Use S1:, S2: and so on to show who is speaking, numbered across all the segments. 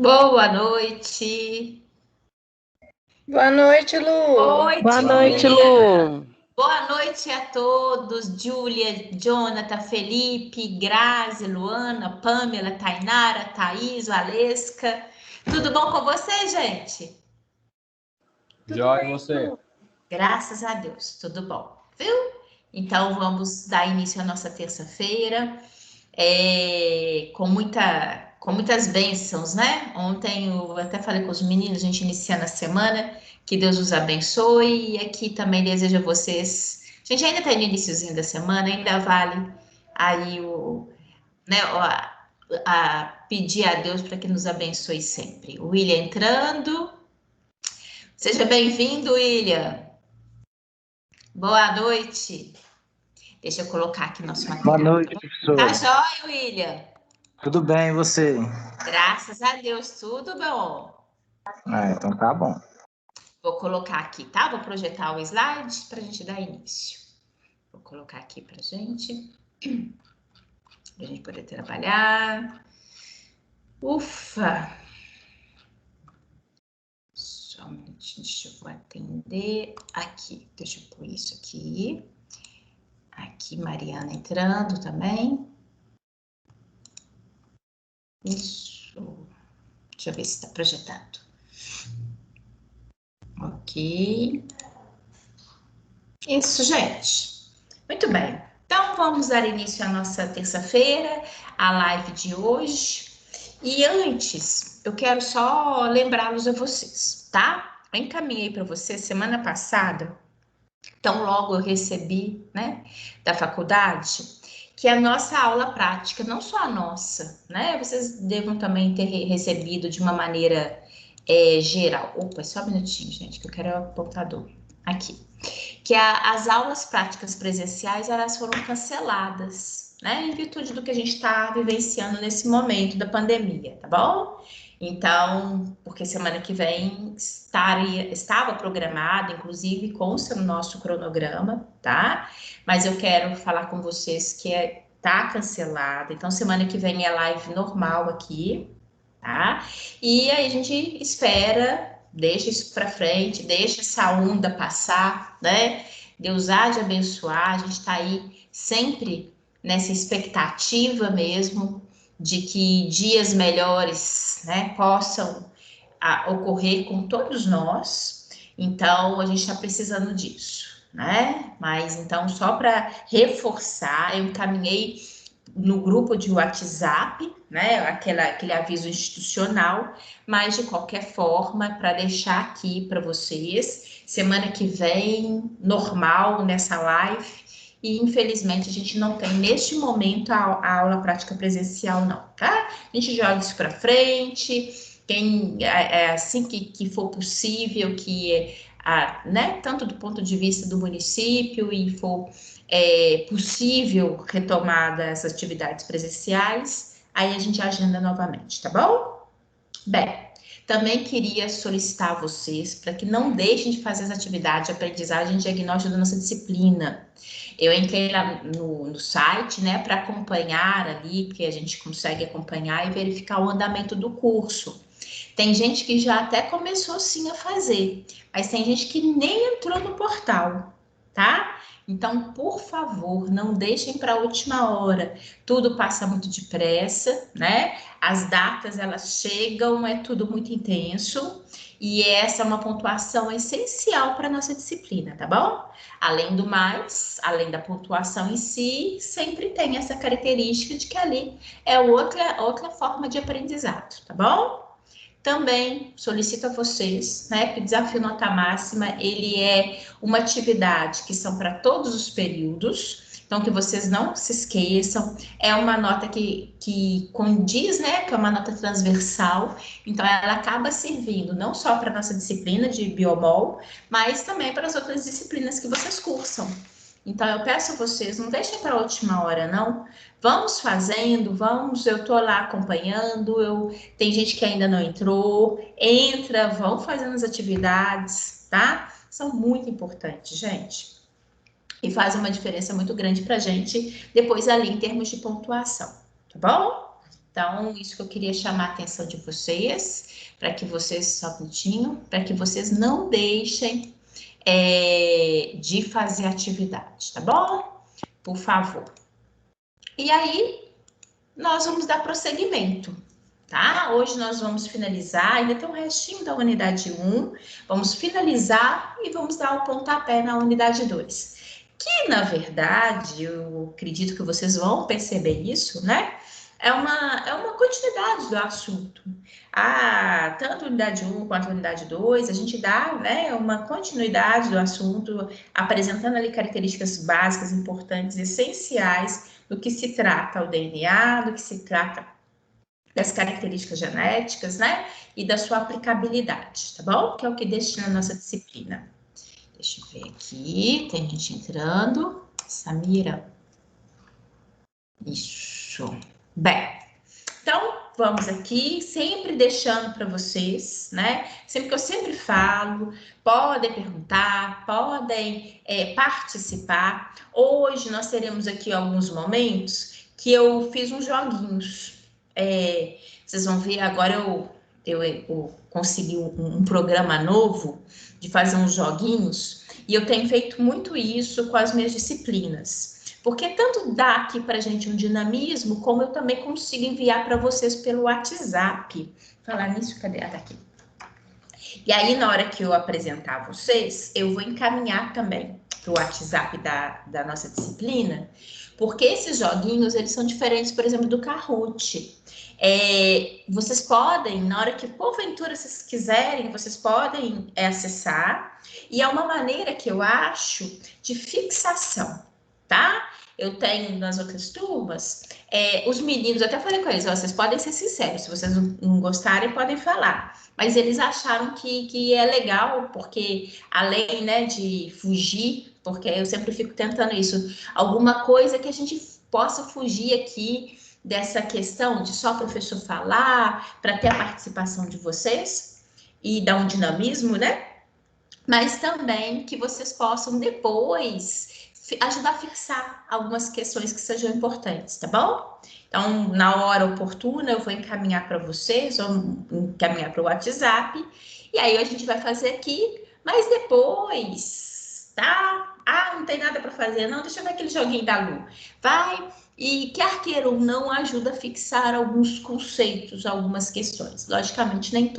S1: Boa noite.
S2: Boa noite, Lu.
S1: Oi,
S3: Boa noite,
S1: Júlia.
S3: Lu.
S1: Boa noite a todos. Júlia, Jonathan, Felipe, Grazi, Luana, Pamela, Tainara, Thaís, Valesca. Tudo bom com você, gente?
S4: Jóia, e você?
S1: Graças a Deus, tudo bom, viu? Então, vamos dar início à nossa terça-feira. Com muitas bênçãos, né? Ontem eu até falei com os meninos, a gente iniciando a semana, que Deus os abençoe, e aqui também desejo a vocês. A gente ainda está no iniciozinho da semana, ainda vale aí a pedir a Deus para que nos abençoe sempre. O William entrando. Seja bem-vindo, William. Boa noite. Deixa eu colocar aqui nosso material.
S5: Boa noite, professor.
S1: Tá jóia, William?
S5: Tudo bem, e você?
S1: Graças a Deus, tudo bom.
S5: Então tá bom.
S1: Vou colocar aqui, tá? Vou projetar o slide para a gente dar início. Vou colocar aqui para a gente poder trabalhar. Ufa! Só um minutinho, deixa eu atender. Aqui, deixa eu pôr isso aqui. Aqui, Mariana entrando também. Isso. Deixa eu ver se está projetado. Ok. Isso, gente. Muito bem. Então, vamos dar início à nossa terça-feira, a live de hoje. E antes, eu quero só lembrá-los a vocês, tá? Eu encaminhei para vocês semana passada, então logo eu recebi, né, da faculdade, que a nossa aula prática, não só a nossa, né? Vocês devam também ter recebido de uma maneira geral. Opa, só um minutinho, gente, que eu quero o apontador. Aqui. Que as aulas práticas presenciais, elas foram canceladas, né? Em virtude do que a gente está vivenciando nesse momento da pandemia, tá bom? Então, porque semana que vem estava programado, inclusive consta no nosso cronograma, tá? Mas eu quero falar com vocês que tá cancelada. Então, semana que vem é live normal aqui, tá? E aí a gente espera, deixa isso para frente, deixa essa onda passar, né? Deus há de abençoar, a gente está aí sempre nessa expectativa mesmo de que dias melhores, né, possam ocorrer com todos nós. Então, a gente está precisando disso, né? Mas, então, só para reforçar, eu encaminhei no grupo de WhatsApp, né, aquele aviso institucional, mas de qualquer forma, para deixar aqui para vocês, semana que vem, normal nessa live, e infelizmente a gente não tem neste momento a aula prática presencial não, tá? A gente joga isso para frente, assim que for possível, né, tanto do ponto de vista do município e for possível retomada essas atividades presenciais, aí a gente agenda novamente, tá bom? Bem, também queria solicitar a vocês para que não deixem de fazer as atividades de aprendizagem e diagnóstico da nossa disciplina. Eu entrei lá no site, né, para acompanhar ali, porque a gente consegue acompanhar e verificar o andamento do curso. Tem gente que já até começou sim a fazer, mas tem gente que nem entrou no portal, tá? Então, por favor, não deixem para a última hora. Tudo passa muito depressa, né? As datas, elas chegam, é tudo muito intenso. E essa é uma pontuação essencial para a nossa disciplina, tá bom? Além do mais, além da pontuação em si, sempre tem essa característica de que ali é outra forma de aprendizado, tá bom? Também solicito a vocês, né, que o Desafio Nota Máxima, ele é uma atividade que são para todos os períodos, então que vocês não se esqueçam, é uma nota que condiz, né, que é uma nota transversal, então ela acaba servindo não só para a nossa disciplina de Biomol, mas também para as outras disciplinas que vocês cursam. Então, eu peço a vocês, não deixem para a última hora, não. Vamos fazendo, eu tô lá acompanhando, tem gente que ainda não entrou, entra, vão fazendo as atividades, tá? São muito importantes, gente. E fazem uma diferença muito grande pra gente depois ali em termos de pontuação, tá bom? Então, isso que eu queria chamar a atenção de vocês, para que vocês, só um minutinho, para que vocês não deixem de fazer atividade, tá bom? Por favor. E aí, nós vamos dar prosseguimento, tá? Hoje nós vamos finalizar, ainda tem um restinho da unidade 1, vamos finalizar e vamos dar o pontapé na unidade 2. Que, na verdade, eu acredito que vocês vão perceber isso, né? É uma continuidade do assunto. Tanto a unidade 1 quanto a unidade 2, a gente dá, né, uma continuidade do assunto, apresentando ali características básicas, importantes, essenciais do que se trata o DNA, do que se trata das características genéticas, né, e da sua aplicabilidade, tá bom? Que é o que destina a nossa disciplina. Deixa eu ver aqui, tem gente entrando. Samira. Isso. Bem, então vamos aqui, sempre deixando para vocês, né? Sempre que eu sempre falo, podem perguntar, podem participar. Hoje nós teremos aqui alguns momentos que eu fiz uns joguinhos. Vocês vão ver agora eu consegui um programa novo de fazer uns joguinhos e eu tenho feito muito isso com as minhas disciplinas. Porque tanto dá aqui para a gente um dinamismo, como eu também consigo enviar para vocês pelo WhatsApp. Falar nisso, cadê? Tá aqui. E aí, na hora que eu apresentar vocês, eu vou encaminhar também para o WhatsApp da nossa disciplina, porque esses joguinhos, eles são diferentes, por exemplo, do Kahoot. Vocês podem, na hora que porventura vocês quiserem, vocês podem acessar, e é uma maneira que eu acho de fixação, tá? Eu tenho nas outras turmas, os meninos, eu até falei com eles, vocês podem ser sinceros, se vocês não gostarem, podem falar. Mas eles acharam que é legal, porque além, né, de fugir, porque eu sempre fico tentando isso, alguma coisa que a gente possa fugir aqui dessa questão de só o professor falar, para ter a participação de vocês e dar um dinamismo, né? Mas também que vocês possam depois ajudar a fixar algumas questões que sejam importantes, tá bom? Então, na hora oportuna, eu vou encaminhar para vocês, ou encaminhar para o WhatsApp, e aí a gente vai fazer aqui, mas depois, tá? Não tem nada para fazer, não, deixa eu ver aquele joguinho da Lu. Vai, e quer queira ou não, ajuda a fixar alguns conceitos, algumas questões. Logicamente, nem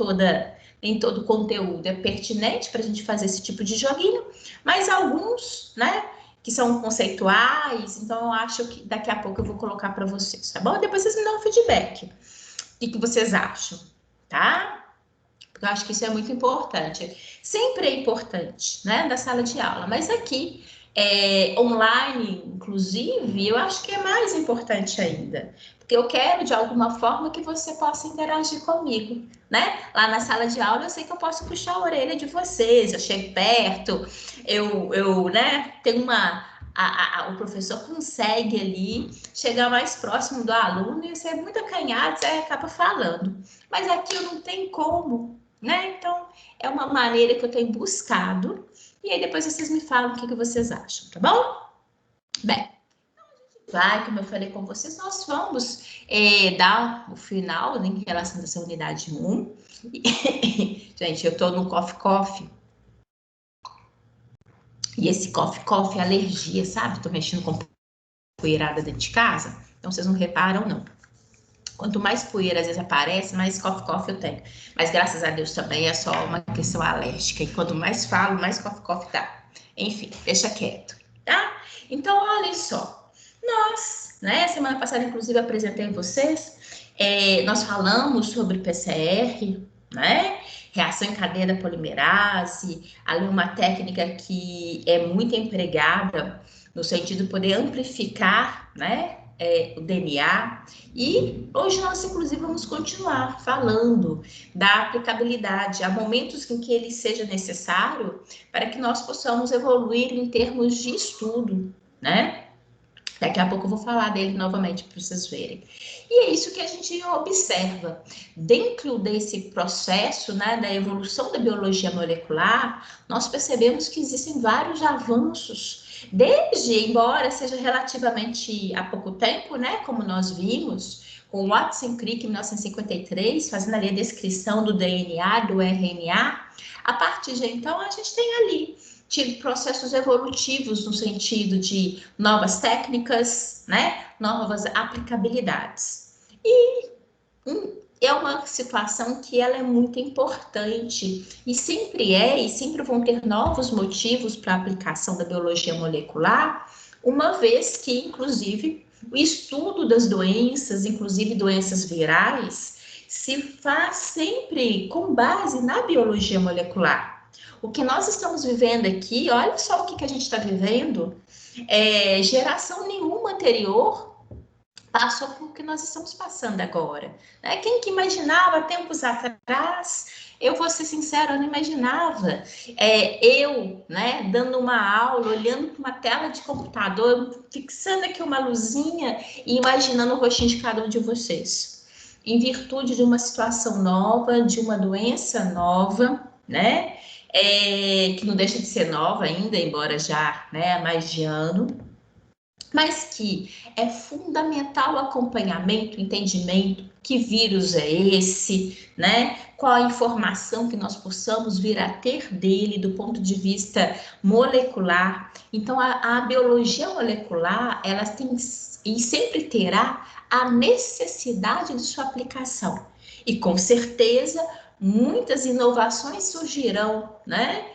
S1: todo conteúdo é pertinente para a gente fazer esse tipo de joguinho, mas alguns, né, que são conceituais, então eu acho que daqui a pouco eu vou colocar para vocês, tá bom? Depois vocês me dão um feedback. O que vocês acham, tá? Porque eu acho que isso é muito importante. Sempre é importante, né, da sala de aula, mas aqui, online, inclusive, eu acho que é mais importante ainda. Porque eu quero, de alguma forma, que você possa interagir comigo, né? Lá na sala de aula, eu sei que eu posso puxar a orelha de vocês, eu chego perto, né, tem o professor consegue ali chegar mais próximo do aluno e você é muito acanhado, você acaba falando. Mas aqui eu não tenho como, né? Então, é uma maneira que eu tenho buscado, e aí depois vocês me falam o que vocês acham, tá bom? Bem, como eu falei com vocês, nós vamos dar o final em relação a essa unidade 1. Gente, eu tô no coffee. E esse coffee é alergia, sabe? Tô mexendo com poeirada dentro de casa, então vocês não reparam, não. Quanto mais poeira às vezes aparece, mais coffee eu tenho. Mas graças a Deus também é só uma questão alérgica. E quanto mais falo, mais coffee dá. Enfim, deixa quieto, tá? Então, olha só. Nós, né, semana passada, inclusive, apresentei a vocês. Nós falamos sobre PCR, né? Reação em cadeia da polimerase. Ali uma técnica que é muito empregada no sentido de poder amplificar, né? O DNA, e hoje nós inclusive vamos continuar falando da aplicabilidade, há momentos em que ele seja necessário para que nós possamos evoluir em termos de estudo, né? Daqui a pouco eu vou falar dele novamente para vocês verem. E é isso que a gente observa. Dentro desse processo, né, da evolução da biologia molecular, nós percebemos que existem vários avanços, embora seja relativamente há pouco tempo, né, como nós vimos, com Watson Crick, em 1953, fazendo ali a descrição do DNA, do RNA. A partir de então, a gente tem ali tido processos evolutivos no sentido de novas técnicas, né? Novas aplicabilidades. E é uma situação que ela é muito importante e sempre vão ter novos motivos para a aplicação da biologia molecular, uma vez que, inclusive, o estudo das doenças, inclusive doenças virais, se faz sempre com base na biologia molecular. O que nós estamos vivendo aqui, olha só o que a gente está vivendo, geração nenhuma anterior passou por o que nós estamos passando agora. Né? Quem que imaginava tempos atrás? Eu vou ser sincera, eu não imaginava. Né, dando uma aula, olhando para uma tela de computador, fixando aqui uma luzinha e imaginando o rostinho de cada um de vocês. Em virtude de uma situação nova, de uma doença nova, né? Que não deixa de ser nova ainda, embora já, né, há mais de ano, mas que é fundamental o acompanhamento, entendimento, que vírus é esse, né? Qual a informação que nós possamos vir a ter dele do ponto de vista molecular. Então, a biologia molecular, ela tem e sempre terá a necessidade de sua aplicação. E com certeza, muitas inovações surgirão, né?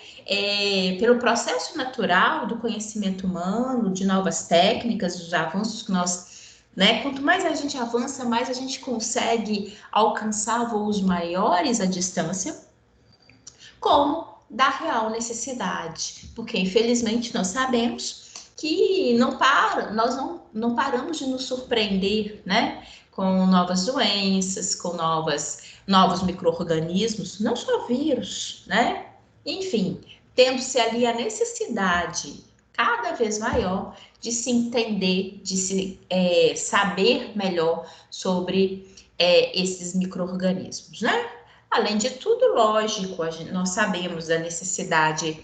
S1: Pelo processo natural do conhecimento humano, de novas técnicas, dos avanços que nós, né? Quanto mais a gente avança, mais a gente consegue alcançar voos maiores à distância, como da real necessidade, porque infelizmente nós sabemos que nós não paramos de nos surpreender, né? Com novas doenças, com novos micro-organismos, não só vírus, né? Enfim, tendo-se ali a necessidade cada vez maior de se entender, de se saber melhor sobre esses micro-organismos, né? Além de tudo, lógico, nós sabemos da necessidade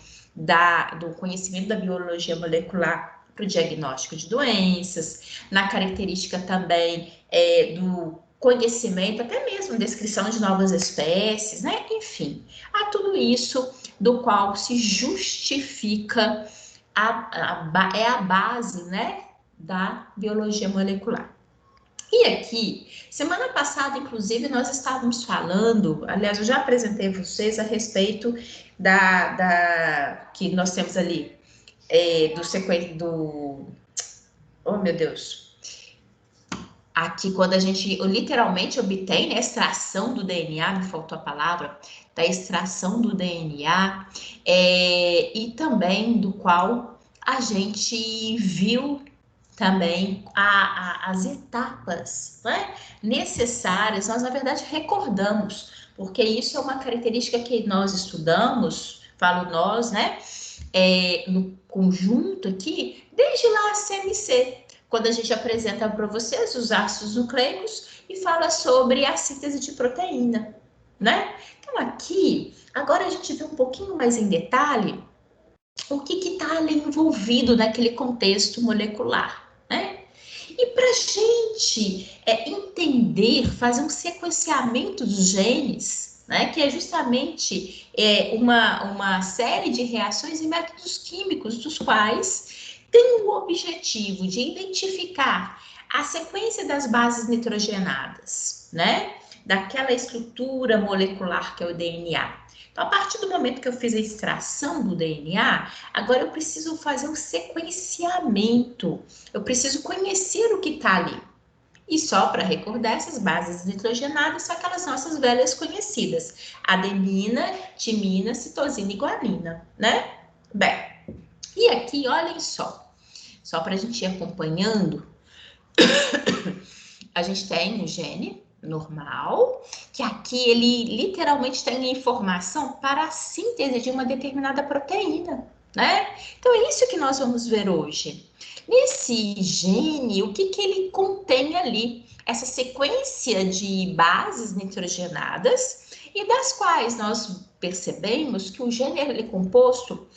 S1: do conhecimento da biologia molecular para o diagnóstico de doenças, na característica também do conhecimento, até mesmo descrição de novas espécies, né? Enfim, há tudo isso do qual se justifica a base, né, da biologia molecular. E aqui, semana passada, inclusive, nós estávamos falando, aliás, eu já apresentei a vocês a respeito que nós temos ali, oh meu Deus, aqui quando a gente literalmente obtém, né, a extração do DNA, me faltou a palavra, da extração do DNA, e também do qual a gente viu também as etapas, né, necessárias, nós na verdade recordamos, porque isso é uma característica que nós estudamos, falo nós, né, no conjunto aqui, desde lá a CMC, quando a gente apresenta para vocês os ácidos nucleicos e fala sobre a síntese de proteína, né? Então aqui, agora a gente vê um pouquinho mais em detalhe o que está ali envolvido naquele contexto molecular, né? E para a gente entender, fazer um sequenciamento dos genes, né, que é justamente uma série de reações e métodos químicos, dos quais tem o objetivo de identificar a sequência das bases nitrogenadas, né, daquela estrutura molecular que é o DNA. Então, a partir do momento que eu fiz a extração do DNA, agora eu preciso fazer um sequenciamento. Eu preciso conhecer o que está ali. E só para recordar, essas bases nitrogenadas são aquelas nossas velhas conhecidas. Adenina, timina, citosina e guanina, né? Bem, e aqui, olhem só para a gente ir acompanhando, a gente tem um gene normal, que aqui ele literalmente tem informação para a síntese de uma determinada proteína, né? Então é isso que nós vamos ver hoje. Nesse gene, o que ele contém ali? Essa sequência de bases nitrogenadas e das quais nós percebemos que o gene é composto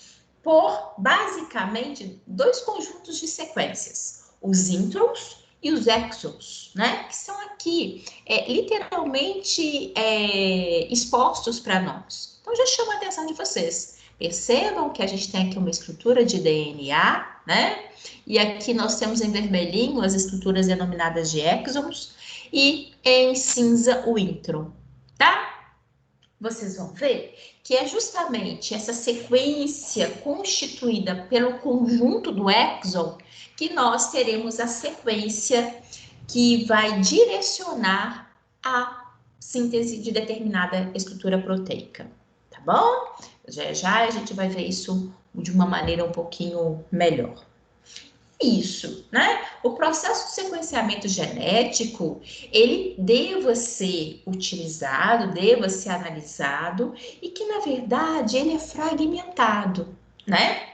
S1: por basicamente dois conjuntos de sequências, os introns e os exons, né? Que são aqui, literalmente expostos para nós. Então, já chamo a atenção de vocês. Percebam que a gente tem aqui uma estrutura de DNA, né? E aqui nós temos em vermelhinho as estruturas denominadas de exons e em cinza o intron, tá? Vocês vão ver que é justamente essa sequência constituída pelo conjunto do exon que nós teremos a sequência que vai direcionar a síntese de determinada estrutura proteica, tá bom? Já já a gente vai ver isso de uma maneira um pouquinho melhor. Isso, né? O processo de sequenciamento genético, ele deva ser utilizado, deva ser analisado, e que, na verdade, ele é fragmentado, né?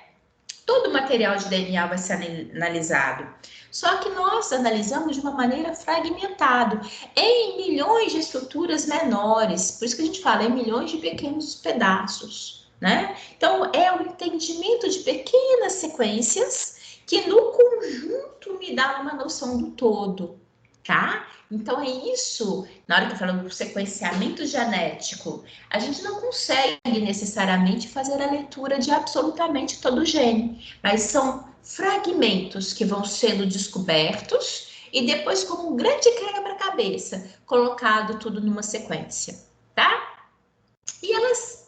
S1: Todo o material de DNA vai ser analisado, só que nós analisamos de uma maneira fragmentada, em milhões de estruturas menores, por isso que a gente fala em milhões de pequenos pedaços, né? Então, é o entendimento de pequenas sequências que no conjunto me dá uma noção do todo, tá? Então é isso, na hora que eu falo do sequenciamento genético, a gente não consegue necessariamente fazer a leitura de absolutamente todo o gene, mas são fragmentos que vão sendo descobertos e depois, como um grande quebra-cabeça, colocado tudo numa sequência, tá? E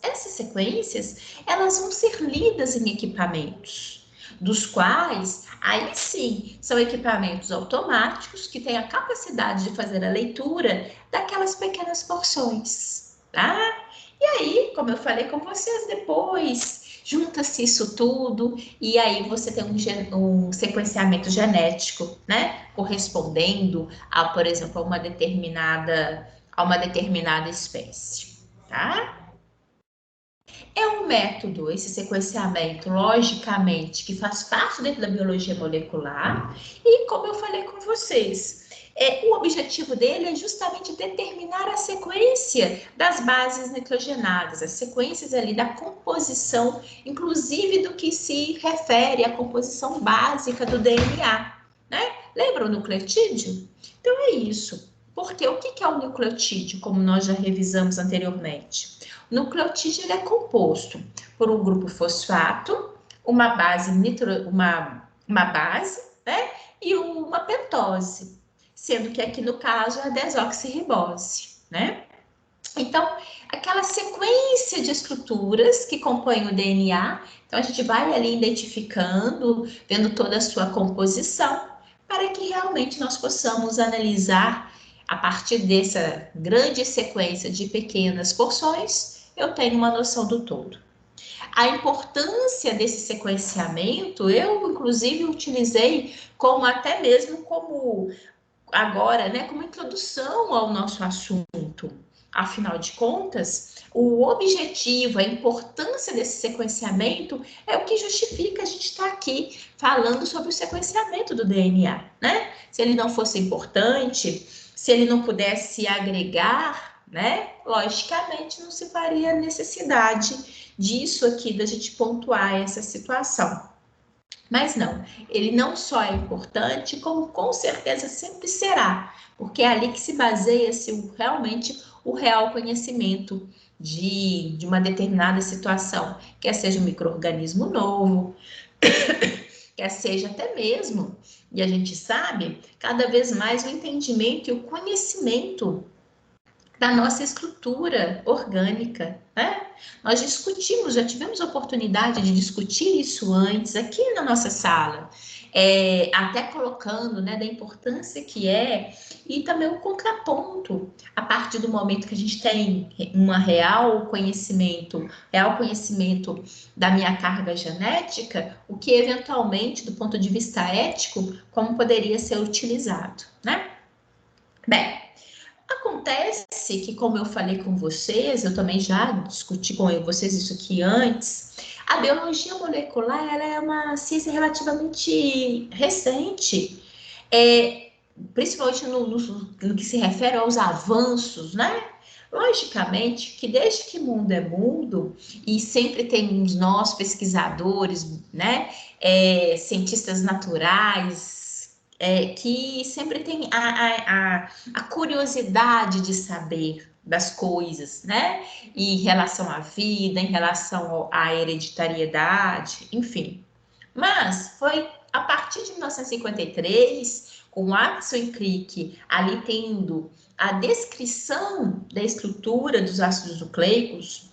S1: essas sequências, elas vão ser lidas em equipamentos, dos quais, aí sim, são equipamentos automáticos que têm a capacidade de fazer a leitura daquelas pequenas porções, tá? E aí, como eu falei com vocês, depois junta-se isso tudo e aí você tem um sequenciamento genético, né? Correspondendo a, por exemplo, a uma determinada espécie, tá? É um método, esse sequenciamento, logicamente, que faz parte dentro da biologia molecular e, como eu falei com vocês, o objetivo dele é justamente determinar a sequência das bases nitrogenadas, as sequências ali da composição, inclusive do que se refere à composição básica do DNA, né? Lembra o nucleotídeo? Então é isso. Porque o que é o nucleotídeo, como nós já revisamos anteriormente? O nucleotídeo ele é composto por um grupo fosfato, uma base, uma base, né? E uma pentose, sendo que aqui no caso é a desoxirribose, né? Então, aquela sequência de estruturas que compõem o DNA, então a gente vai ali identificando, vendo toda a sua composição, para que realmente nós possamos analisar a partir dessa grande sequência de pequenas porções, eu tenho uma noção do todo. A importância desse sequenciamento, eu inclusive utilizei como até mesmo como agora, né, como introdução ao nosso assunto. Afinal de contas, o objetivo, a importância desse sequenciamento é o que justifica a gente estar aqui falando sobre o sequenciamento do DNA, né? Se ele não fosse importante, se ele não pudesse agregar, né? Logicamente, não se faria necessidade disso aqui, da gente pontuar essa situação. Mas não, ele não só é importante, como com certeza sempre será, porque é ali que se baseia-se realmente o real conhecimento de uma determinada situação, quer seja um micro-organismo novo, quer seja até mesmo, e a gente sabe, cada vez mais o entendimento e o conhecimento da nossa estrutura orgânica, né? Nós discutimos, já tivemos a oportunidade de discutir isso antes aqui na nossa sala, até colocando, né, da importância que é, e também o contraponto, a partir do momento que a gente tem real conhecimento da minha carga genética, o que eventualmente, do ponto de vista ético, como poderia ser utilizado, né? Bem, acontece que, como eu falei com vocês, eu também já discuti com vocês isso aqui antes, a biologia molecular ela é uma ciência relativamente recente, principalmente no que se refere aos avanços, né? Logicamente que desde que mundo é mundo, e sempre temos nós, pesquisadores, né? Cientistas naturais, que sempre tem a curiosidade de saber das coisas, né? Em relação à vida, em relação à hereditariedade, enfim. Mas foi a partir de 1953, com Watson Crick ali tendo a descrição da estrutura dos ácidos nucleicos,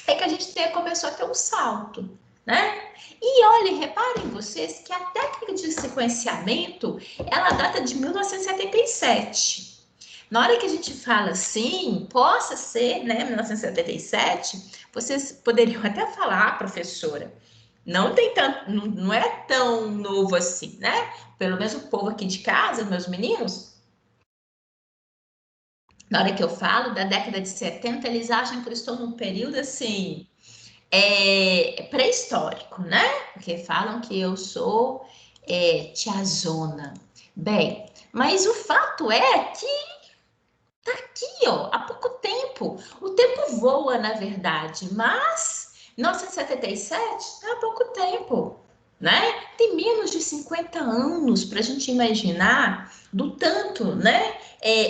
S1: é que a gente começou a ter um salto, né? E olhem, reparem vocês que a técnica de sequenciamento, ela data de 1977. Na hora que a gente fala assim, possa ser, né, 1977, vocês poderiam até falar, professora, não tem tanto, não é tão novo assim, né? Pelo menos o povo aqui de casa, meus meninos, na hora que eu falo da década de 70, eles acham que eu estou num período assim, pré-histórico, né? Porque falam que eu sou tiazona. Bem, mas o fato é que tá aqui, ó, há pouco tempo. O tempo voa, na verdade, mas 1977 há pouco tempo, né? Tem menos de 50 anos para a gente imaginar do tanto, né?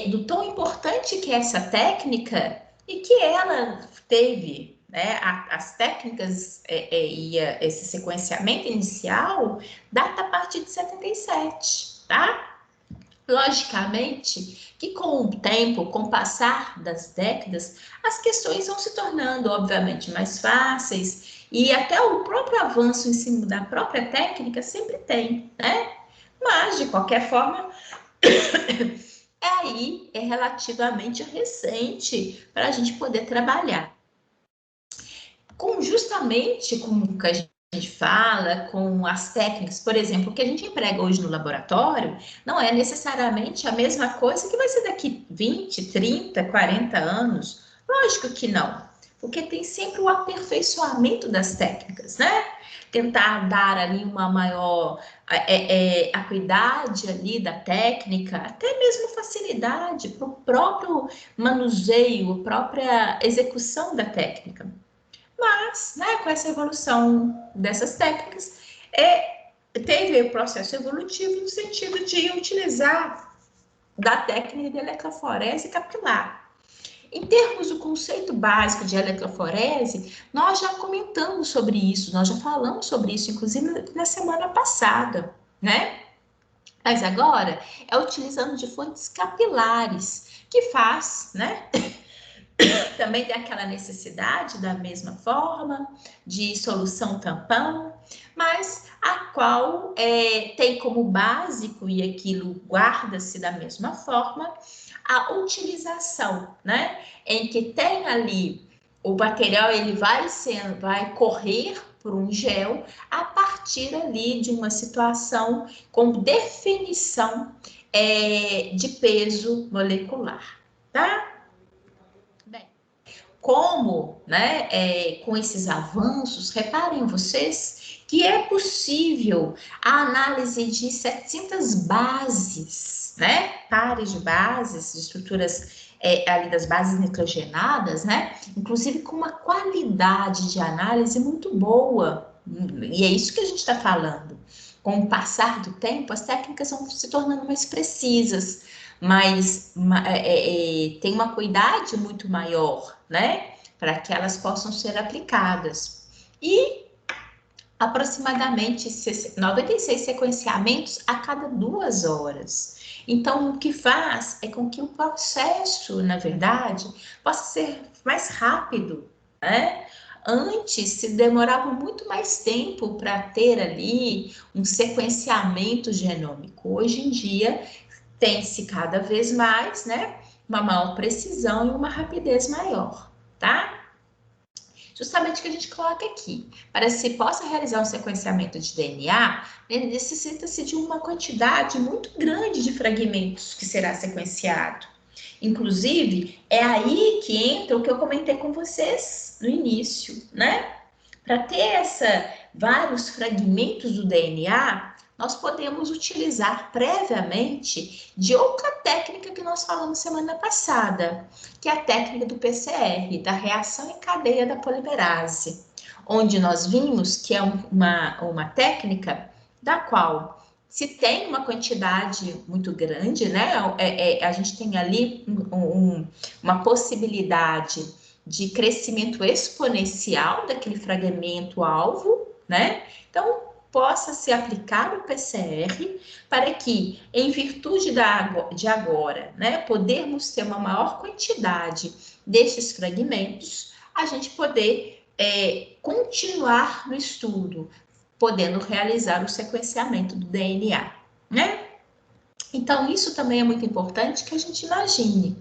S1: Do tão importante que é essa técnica e que ela teve, né? As técnicas e esse sequenciamento inicial data a partir de 77, tá? Logicamente que com o tempo, com o passar das décadas, as questões vão se tornando, obviamente, mais fáceis e até o próprio avanço em cima da própria técnica sempre tem, né? Mas, de qualquer forma, aí é relativamente recente para a gente poder trabalhar. Justamente com o que a gente fala, com as técnicas, por exemplo, o que a gente emprega hoje no laboratório, não é necessariamente a mesma coisa que vai ser daqui 20, 30, 40 anos. Lógico que não, porque tem sempre o aperfeiçoamento das técnicas, né? Tentar dar ali uma maior acuidade ali da técnica, até mesmo facilidade para o próprio manuseio, a própria execução da técnica. Mas, né, com essa evolução dessas técnicas, teve o processo evolutivo no sentido de utilizar da técnica de eletroforese capilar. Em termos do conceito básico de eletroforese, nós já comentamos sobre isso, nós já falamos sobre isso, inclusive na semana passada, né? Mas agora é utilizando de fontes capilares, que faz, né? Também tem aquela necessidade da mesma forma de solução tampão, mas a qual tem como básico, e aquilo guarda-se da mesma forma, a utilização, né? Em que tem ali o material, ele vai correr por um gel a partir ali de uma situação com definição de peso molecular, tá? Como, né, com esses avanços, reparem vocês que é possível a análise de 700 bases, né, pares de bases, de estruturas ali das bases nitrogenadas, né, inclusive com uma qualidade de análise muito boa, e é isso que a gente está falando. Com o passar do tempo, as técnicas vão se tornando mais precisas, mas tem uma cuidade muito maior, né? Para que elas possam ser aplicadas. E aproximadamente 96 sequenciamentos a cada 2 horas. Então, o que faz é com que o processo, na verdade, possa ser mais rápido, né? Antes se demorava muito mais tempo para ter ali um sequenciamento genômico. Hoje em dia, tem-se cada vez mais, né, uma maior precisão e uma rapidez maior, tá? Justamente o que a gente coloca aqui. Para que se possa realizar um sequenciamento de DNA, necessita-se de uma quantidade muito grande de fragmentos que será sequenciado. Inclusive, é aí que entra o que eu comentei com vocês no início, né? Para ter vários fragmentos do DNA, nós podemos utilizar previamente de outra técnica que nós falamos semana passada, que é a técnica do PCR, da reação em cadeia da polimerase, onde nós vimos que é uma técnica da qual Se tem uma quantidade muito grande, né? A gente tem ali uma possibilidade de crescimento exponencial daquele fragmento alvo, né? Então, possa se aplicar o PCR para que, em virtude de agora, né, podermos ter uma maior quantidade desses fragmentos, a gente poder continuar no estudo, podendo realizar o sequenciamento do DNA, né? Então, isso também é muito importante que a gente imagine.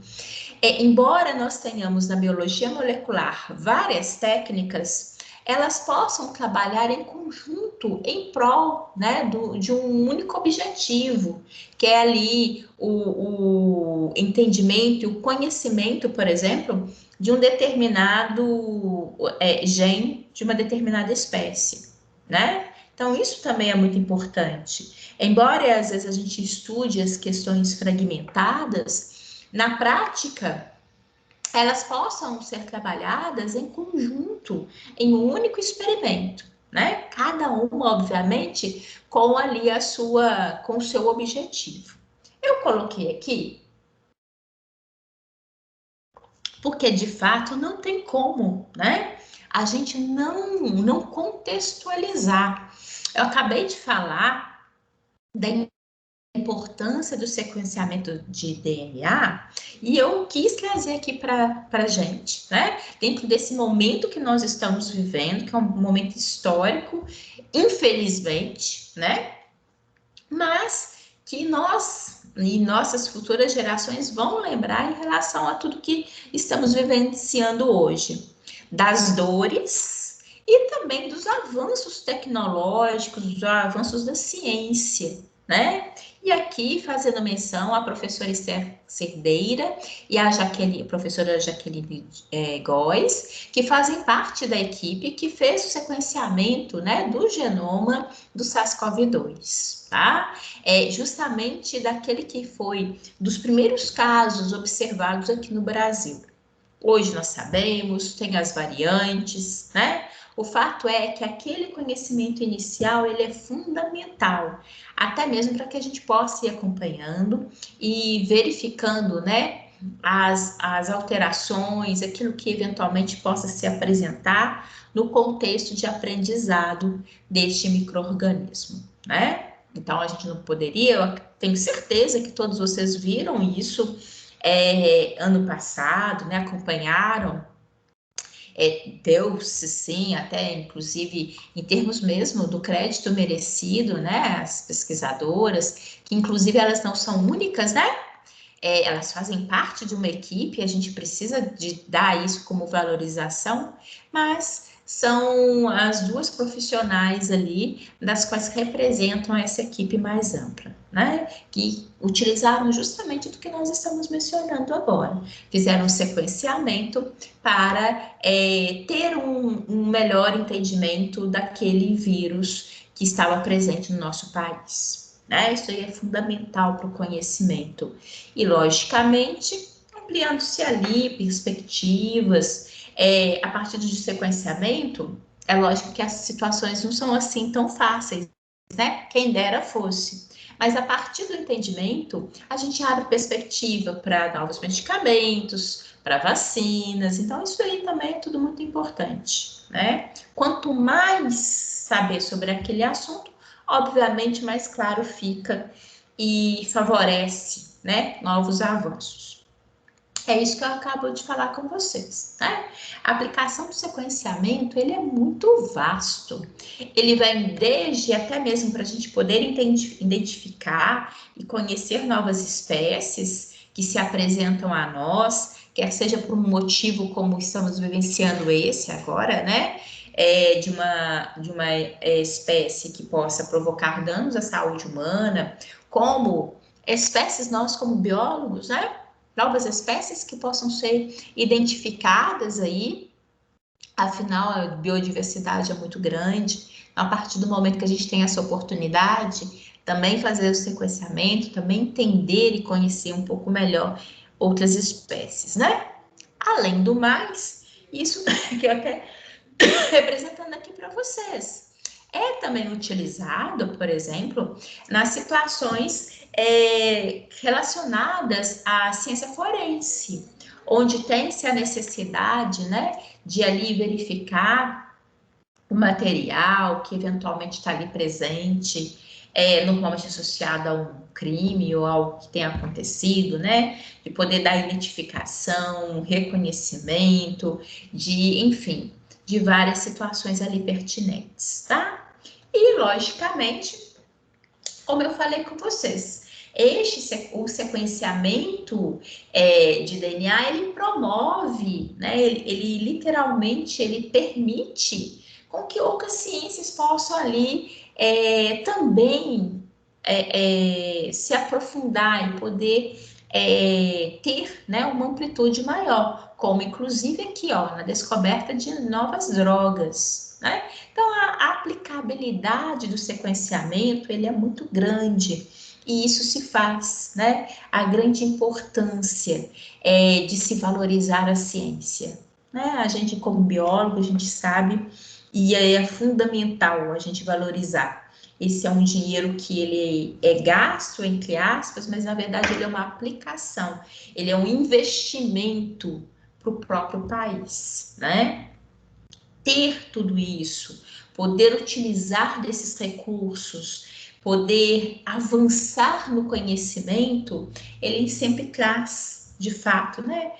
S1: Embora nós tenhamos na biologia molecular várias técnicas, elas possam trabalhar em conjunto, em prol, né, de um único objetivo, que é ali o entendimento e o conhecimento, por exemplo, de um determinado gene de uma determinada espécie, né? Então, isso também é muito importante. Embora às vezes a gente estude as questões fragmentadas, na prática, elas possam ser trabalhadas em conjunto, em um único experimento, né? Cada uma, obviamente, com ali com o seu objetivo. Eu coloquei aqui porque de fato não tem como, né? A gente não contextualizar. Eu acabei de falar da importância do sequenciamento de DNA e eu quis trazer aqui para a gente, né? Dentro desse momento que nós estamos vivendo, que é um momento histórico, infelizmente, né? Mas que nós e nossas futuras gerações vão lembrar em relação a tudo que estamos vivenciando hoje, das dores e também dos avanços tecnológicos, dos avanços da ciência, né? E aqui fazendo menção à professora Esther Cerdeira e à professora Jaqueline Góes, que fazem parte da equipe que fez o sequenciamento, né, do genoma do SARS-CoV-2, tá? Justamente daquele que foi dos primeiros casos observados aqui no Brasil. Hoje nós sabemos, tem as variantes, né? O fato é que aquele conhecimento inicial, ele é fundamental, até mesmo para que a gente possa ir acompanhando e verificando, né, as alterações, aquilo que eventualmente possa se apresentar no contexto de aprendizado deste micro-organismo, né? Então, a gente não poderia, eu tenho certeza que todos vocês viram isso ano passado, né, acompanharam, deu-se sim, até inclusive em termos mesmo do crédito merecido, né, as pesquisadoras, que inclusive elas não são únicas, né, elas fazem parte de uma equipe, a gente precisa de dar isso como valorização, mas são as duas profissionais ali, das quais representam essa equipe mais ampla, né? Que utilizaram justamente do que nós estamos mencionando agora. Fizeram um sequenciamento para ter um melhor entendimento daquele vírus que estava presente no nosso país, né? Isso aí é fundamental para o conhecimento. E, logicamente, ampliando-se ali perspectivas, a partir do sequenciamento, é lógico que as situações não são assim tão fáceis, né? Quem dera fosse. Mas a partir do entendimento, a gente abre perspectiva para novos medicamentos, para vacinas. Então, isso aí também é tudo muito importante, né? Quanto mais saber sobre aquele assunto, obviamente mais claro fica e favorece, né, novos avanços. É isso que eu acabo de falar com vocês, né? A aplicação do sequenciamento, ele é muito vasto. Ele vai desde até mesmo para a gente poder identificar e conhecer novas espécies que se apresentam a nós, quer seja por um motivo como estamos vivenciando esse agora, né? De uma espécie que possa provocar danos à saúde humana, como espécies nós como biólogos, né? Novas espécies que possam ser identificadas aí, afinal a biodiversidade é muito grande, a partir do momento que a gente tem essa oportunidade, também fazer o sequenciamento, também entender e conhecer um pouco melhor outras espécies, né? Além do mais, isso que eu até representando aqui para vocês, é também utilizado, por exemplo, nas situações relacionadas à ciência forense, onde tem-se a necessidade, né, de ali verificar o material que eventualmente está ali presente, normalmente associado a um crime ou algo que tenha acontecido, né? De poder dar identificação, reconhecimento, enfim, de várias situações ali pertinentes, tá? E, logicamente, como eu falei com vocês, o sequenciamento de DNA, ele promove, né? Ele literalmente, ele permite com que outras ciências possam ali também se aprofundar e poder ter, né, uma amplitude maior, como inclusive aqui, ó, na descoberta de novas drogas, né? Então, a aplicabilidade do sequenciamento, ele é muito grande, e isso se faz, né? A grande importância de se valorizar a ciência, né? A gente, como biólogo, a gente sabe, e é fundamental a gente valorizar. Esse é um dinheiro que ele é gasto, entre aspas, mas na verdade ele é uma aplicação, ele é um investimento para o próprio país, né? Ter tudo isso, poder utilizar desses recursos, poder avançar no conhecimento, ele sempre traz, de fato, né,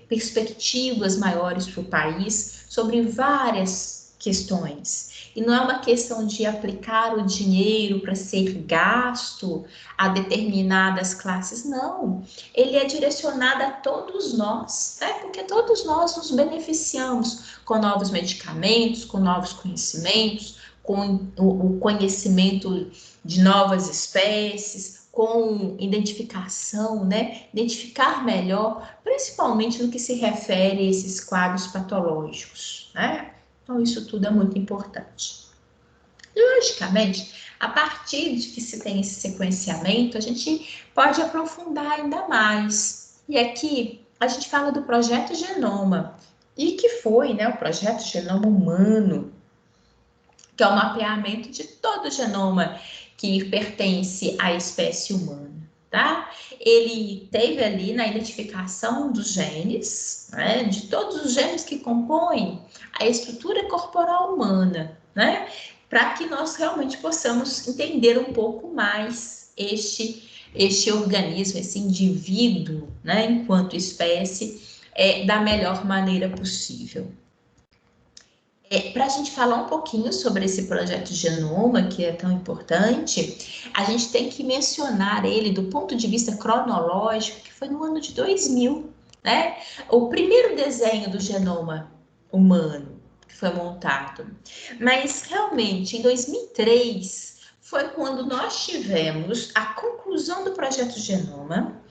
S1: perspectivas maiores para o país sobre várias questões. E não é uma questão de aplicar o dinheiro para ser gasto a determinadas classes, não. Ele é direcionado a todos nós, né? Porque todos nós nos beneficiamos com novos medicamentos, com novos conhecimentos, com o conhecimento de novas espécies, com identificação, né? Identificar melhor, principalmente no que se refere a esses quadros patológicos, né? Então, isso tudo é muito importante. Logicamente, a partir de que se tem esse sequenciamento, a gente pode aprofundar ainda mais. E aqui a gente fala do projeto Genoma, e que foi, né, o projeto Genoma Humano, que é o mapeamento de todo o genoma que pertence à espécie humana, tá? Ele teve ali na identificação dos genes, né, de todos os genes que compõem a estrutura corporal humana, né? Para que nós realmente possamos entender um pouco mais este organismo, esse indivíduo, né, enquanto espécie, da melhor maneira possível. Para a gente falar um pouquinho sobre esse projeto Genoma, que é tão importante, a gente tem que mencionar ele do ponto de vista cronológico, que foi no ano de 2000, né? O primeiro desenho do genoma humano que foi montado. Mas, realmente, em 2003, foi quando nós tivemos a conclusão do projeto Genoma,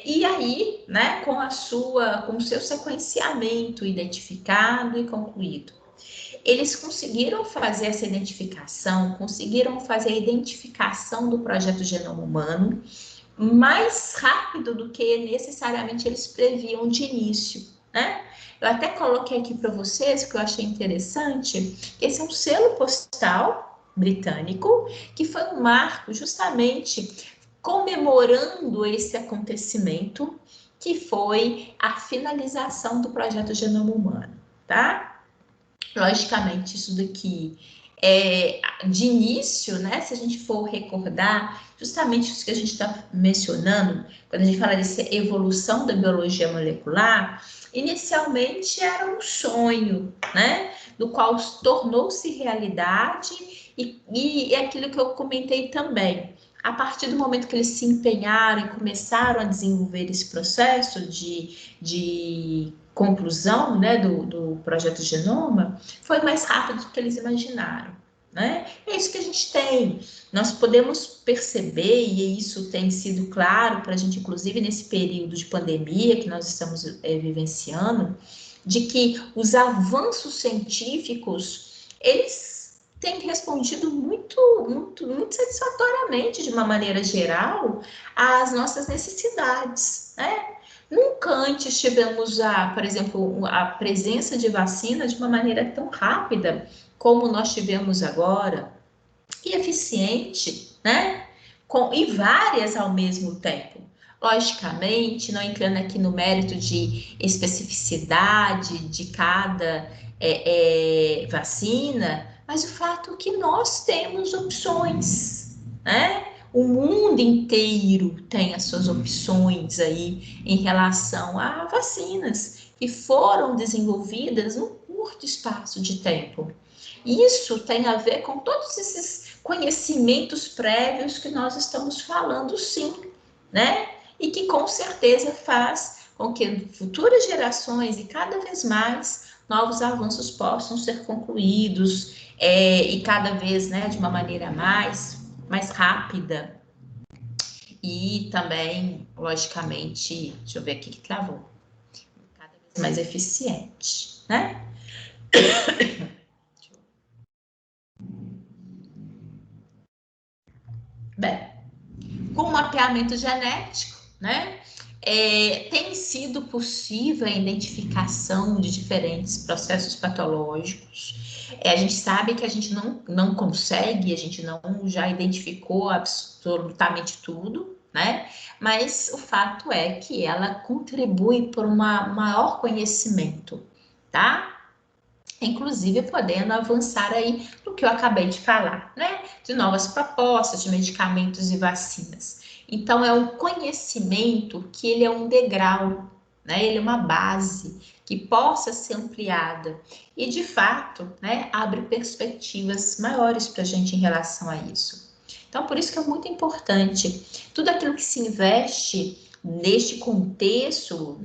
S1: e aí, né, com o seu sequenciamento identificado e concluído, eles conseguiram fazer essa identificação, conseguiram fazer a identificação do projeto Genoma Humano mais rápido do que necessariamente eles previam de início, né? Eu até coloquei aqui para vocês, que eu achei interessante, esse é um selo postal britânico, que foi um marco justamente comemorando esse acontecimento, que foi a finalização do projeto Genoma Humano, tá? Logicamente, isso daqui de início, né? Se a gente for recordar, justamente isso que a gente está mencionando, quando a gente fala dessa evolução da biologia molecular, inicialmente era um sonho, né? Do qual tornou-se realidade, e é aquilo que eu comentei também. A partir do momento que eles se empenharam e começaram a desenvolver esse processo de conclusão, né, do projeto Genoma, foi mais rápido do que eles imaginaram, né? É isso que a gente tem. Nós podemos perceber, e isso tem sido claro para a gente, inclusive nesse período de pandemia que nós estamos vivenciando, de que os avanços científicos, eles têm respondido muito satisfatoriamente, de uma maneira geral, às nossas necessidades, né? Nunca antes tivemos, por exemplo, a presença de vacina de uma maneira tão rápida como nós tivemos agora, e eficiente, né? E várias ao mesmo tempo. Logicamente, não entrando aqui no mérito de especificidade de cada vacina, mas o fato que nós temos opções, né? O mundo inteiro tem as suas opções aí em relação a vacinas que foram desenvolvidas num curto espaço de tempo. Isso tem a ver com todos esses conhecimentos prévios que nós estamos falando, sim, né? E que com certeza faz com que futuras gerações e cada vez mais novos avanços possam ser concluídos e cada vez, né, de uma maneira mais rápida e também, logicamente, deixa eu ver aqui que travou, cada vez mais eficiente, né? Bem, com o mapeamento genético, né, tem sido possível a identificação de diferentes processos patológicos. A gente sabe que a gente não consegue, a gente não já identificou absolutamente tudo, né? Mas o fato é que ela contribui para um maior conhecimento, tá? Inclusive podendo avançar aí no que eu acabei de falar, né? De novas propostas de medicamentos e vacinas. Então, é um conhecimento que ele é um degrau, né? Ele é uma base que possa ser ampliada e, de fato, né, abre perspectivas maiores para a gente em relação a isso. Então, por isso que é muito importante tudo aquilo que se investe neste contexto,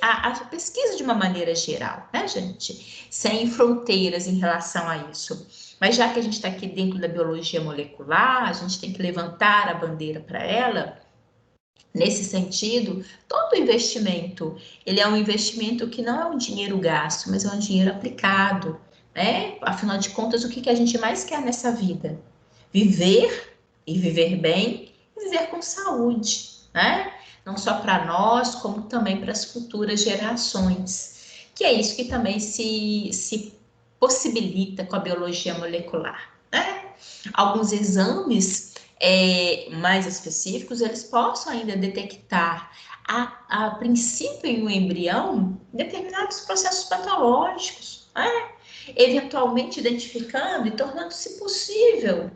S1: a pesquisa de uma maneira geral, né, gente? Sem fronteiras em relação a isso. Mas já que a gente está aqui dentro da biologia molecular, a gente tem que levantar a bandeira para ela. Nesse sentido, todo investimento, ele é um investimento que não é um dinheiro gasto, mas é um dinheiro aplicado, né? Afinal de contas, o que a gente mais quer nessa vida? Viver, e viver bem, e viver com saúde, né? Não só para nós, como também para as futuras gerações, que é isso que também se possibilita com a biologia molecular, né? Alguns exames mais específicos, eles possam ainda detectar, a princípio em um embrião, determinados processos patológicos, né? Eventualmente identificando e tornando-se possível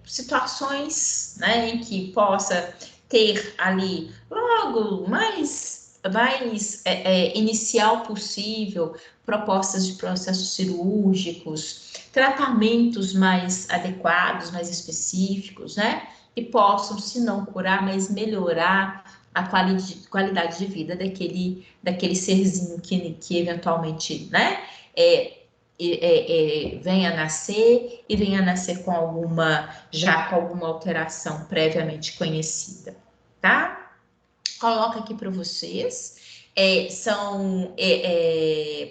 S1: situações, né, em que possa ter ali logo mais inicial possível propostas de processos cirúrgicos, tratamentos mais adequados, mais específicos, né? E possam, se não curar, mas melhorar a qualidade de vida daquele serzinho que eventualmente, né? Venha a nascer e venha a nascer com alguma alteração previamente conhecida, tá? Coloco aqui para vocês, são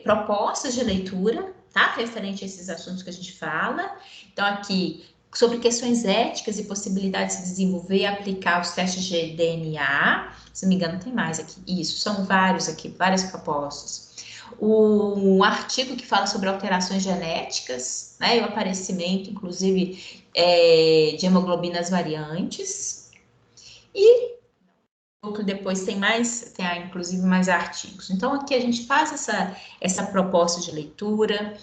S1: propostas de leitura, tá? Referente a esses assuntos que a gente fala. Então, aqui, sobre questões éticas e possibilidades de desenvolver e aplicar os testes de DNA. Se não me engano, tem mais aqui. Isso, são vários aqui, várias propostas. Um artigo que fala sobre alterações genéticas, né? E o aparecimento, inclusive, de hemoglobinas variantes. E depois tem inclusive mais artigos. Então, aqui a gente faz essa proposta de leitura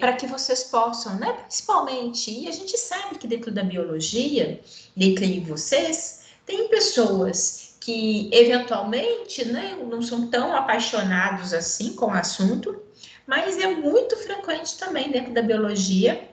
S1: para que vocês possam, né, principalmente, e a gente sabe que dentro da biologia, dentro de vocês, tem pessoas que eventualmente, né, não são tão apaixonados assim com o assunto, mas é muito frequente também dentro da biologia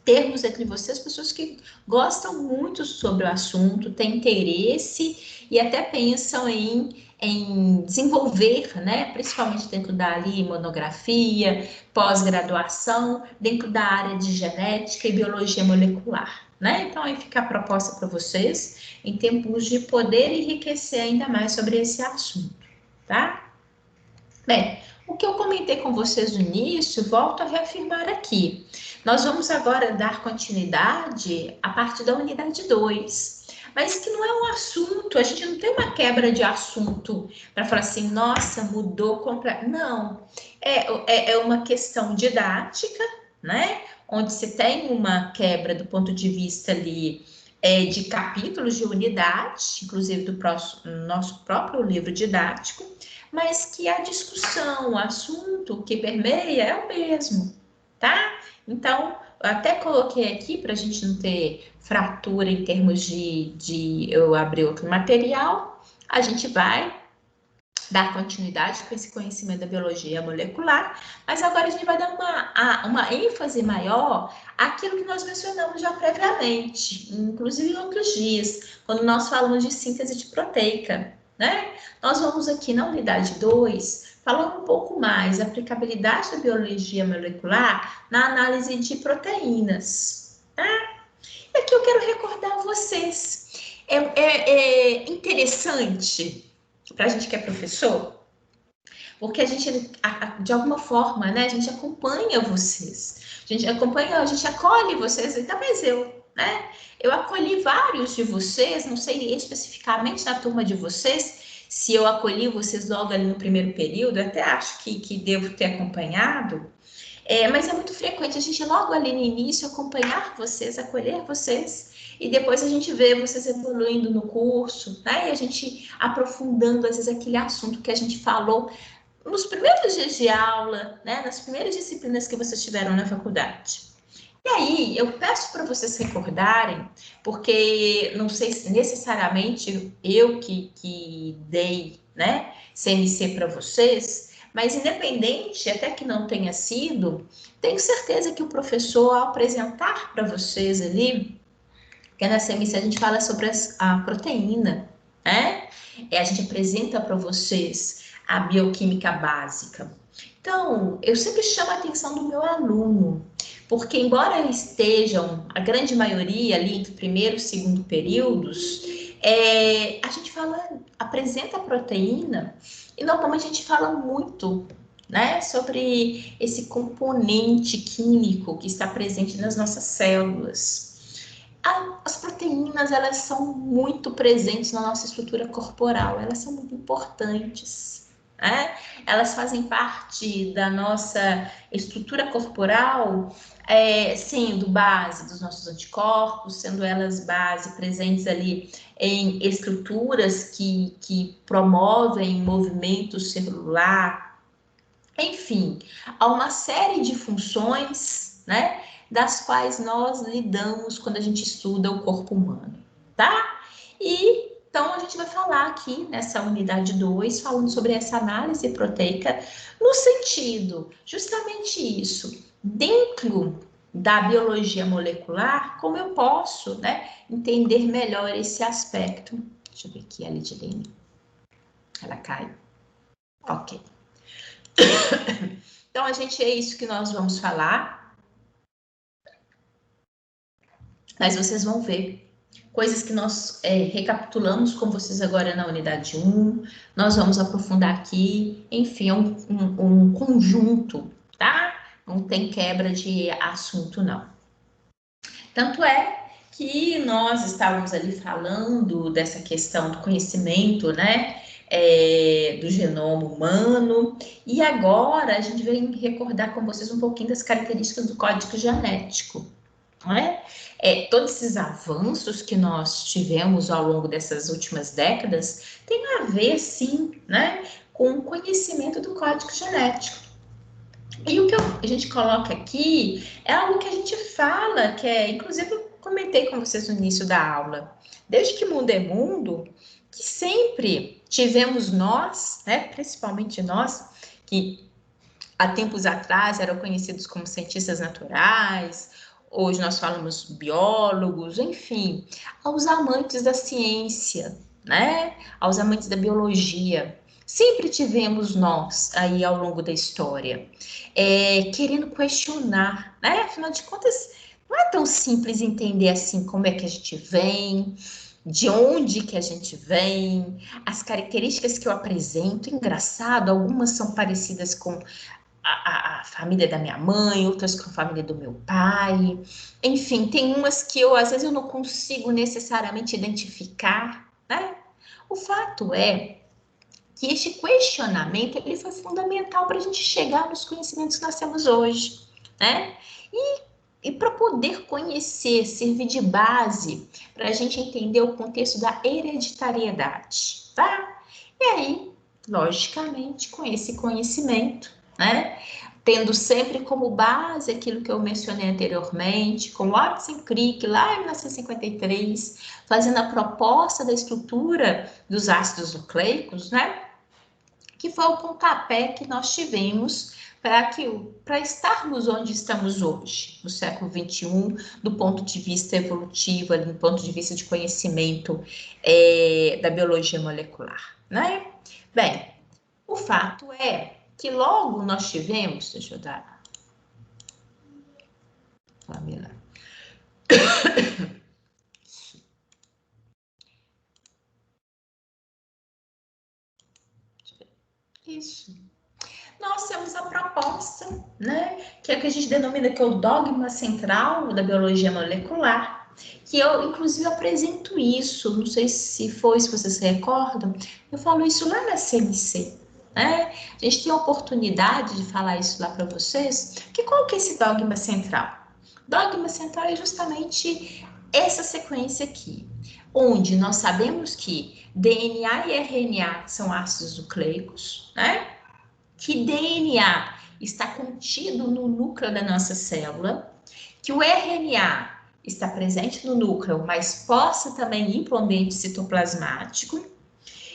S1: termos entre vocês pessoas que gostam muito sobre o assunto, têm interesse e até pensam em desenvolver, né, principalmente dentro da monografia, pós-graduação, dentro da área de genética e biologia molecular, né? Então, aí fica a proposta para vocês, em termos de poder enriquecer ainda mais sobre esse assunto, tá? Bem, o que eu comentei com vocês no início, volto a reafirmar aqui. Nós vamos agora dar continuidade a partir da unidade 2. mas que não é um assunto, a gente não tem uma quebra de assunto para falar assim, nossa, mudou completamente. Não, é uma questão didática, né? Onde você tem uma quebra do ponto de vista ali de capítulos de unidade, inclusive do nosso próprio livro didático, mas que a discussão, o assunto que permeia é o mesmo, tá? Então, eu até coloquei aqui para a gente não ter fratura em termos de eu abrir outro material, a gente vai dar continuidade com esse conhecimento da biologia molecular, mas agora a gente vai dar uma ênfase maior àquilo que nós mencionamos já previamente, inclusive em outros dias, quando nós falamos de síntese de proteica, né? Nós vamos aqui na unidade 2 falar um pouco mais da aplicabilidade da biologia molecular na análise de proteínas, tá? E aqui eu quero recordar a vocês, é interessante para a gente que é professor, porque a gente, de alguma forma, né, a gente acompanha vocês, a gente acolhe vocês, ainda mais eu, né? Eu acolhi vários de vocês, não sei especificamente na turma de vocês, se eu acolhi vocês logo ali no primeiro período, eu até acho que devo ter acompanhado, mas é muito frequente a gente logo ali no início acompanhar vocês, acolher vocês, e depois a gente vê vocês evoluindo no curso, né? E a gente aprofundando, às vezes, aquele assunto que a gente falou nos primeiros dias de aula, né? Nas primeiras disciplinas que vocês tiveram na faculdade. E aí, eu peço para vocês recordarem, porque não sei se necessariamente eu que dei, né, CMC para vocês, mas independente, até que não tenha sido, tenho certeza que o professor, ao apresentar para vocês ali, porque na CMC a gente fala sobre a proteína, né? A gente apresenta para vocês a bioquímica básica. Então, eu sempre chamo a atenção do meu aluno, porque embora estejam, a grande maioria ali entre o primeiro e o segundo períodos, a gente apresenta a proteína e normalmente a gente fala muito, né, sobre esse componente químico que está presente nas nossas células. As proteínas, elas são muito presentes na nossa estrutura corporal, elas são muito importantes, né? Elas fazem parte da nossa estrutura corporal, sendo base dos nossos anticorpos, sendo elas base presentes ali em estruturas que promovem movimento celular, enfim, há uma série de funções, né, das quais nós lidamos quando a gente estuda o corpo humano, tá? E então a gente vai falar aqui nessa unidade 2, falando sobre essa análise proteica, no sentido, justamente isso, dentro da biologia molecular, como eu posso, né, entender melhor esse aspecto. Deixa eu ver aqui a Lidilene. Ela caiu. Ok. Então, é isso que nós vamos falar. Mas vocês vão ver coisas que nós recapitulamos com vocês agora na unidade 1. Nós vamos aprofundar aqui. Enfim, é um conjunto, tá? Não tem quebra de assunto, não. Tanto é que nós estávamos ali falando dessa questão do conhecimento, né? Do genoma humano, e agora a gente vem recordar com vocês um pouquinho das características do código genético, não é? Todos esses avanços que nós tivemos ao longo dessas últimas décadas tem a ver, sim, né, com o conhecimento do código genético. E o que a gente coloca aqui é algo que a gente fala, inclusive eu comentei com vocês no início da aula, desde que mundo é mundo, que sempre tivemos nós, né, principalmente nós, que há tempos atrás eram conhecidos como cientistas naturais, hoje nós falamos biólogos, enfim, aos amantes da ciência, né, aos amantes da biologia. Sempre tivemos nós aí ao longo da história, querendo questionar, né, afinal de contas, não é tão simples entender assim como é que a gente vem, de onde que a gente vem, as características que eu apresento, engraçado, algumas são parecidas com a família da minha mãe, outras com a família do meu pai. Enfim, tem umas que às vezes eu não consigo necessariamente identificar, né? O fato é que este questionamento ele foi fundamental para a gente chegar nos conhecimentos que nós temos hoje, né? E para poder conhecer, servir de base para a gente entender o contexto da hereditariedade, tá? E aí, logicamente, com esse conhecimento, né? Tendo sempre como base aquilo que eu mencionei anteriormente, com Watson Crick, lá em 1953, fazendo a proposta da estrutura dos ácidos nucleicos, né? Que foi o pontapé que nós tivemos para estarmos onde estamos hoje, no século XXI, do ponto de vista evolutivo, do ponto de vista de conhecimento da biologia molecular, né? Bem, o fato é que logo nós tivemos, deixa eu dar, Pamela. Isso. Nós temos a proposta, né, que é o que a gente denomina que é o dogma central da biologia molecular, que eu, inclusive, apresento isso, não sei se vocês se recordam, eu falo isso lá na CMC, né? A gente tem a oportunidade de falar isso lá para vocês, que qual que é esse dogma central? Dogma central é justamente essa sequência aqui, onde nós sabemos que DNA e RNA são ácidos nucleicos, né? Que DNA está contido no núcleo da nossa célula, que o RNA está presente no núcleo, mas possa também ir para o ambiente citoplasmático.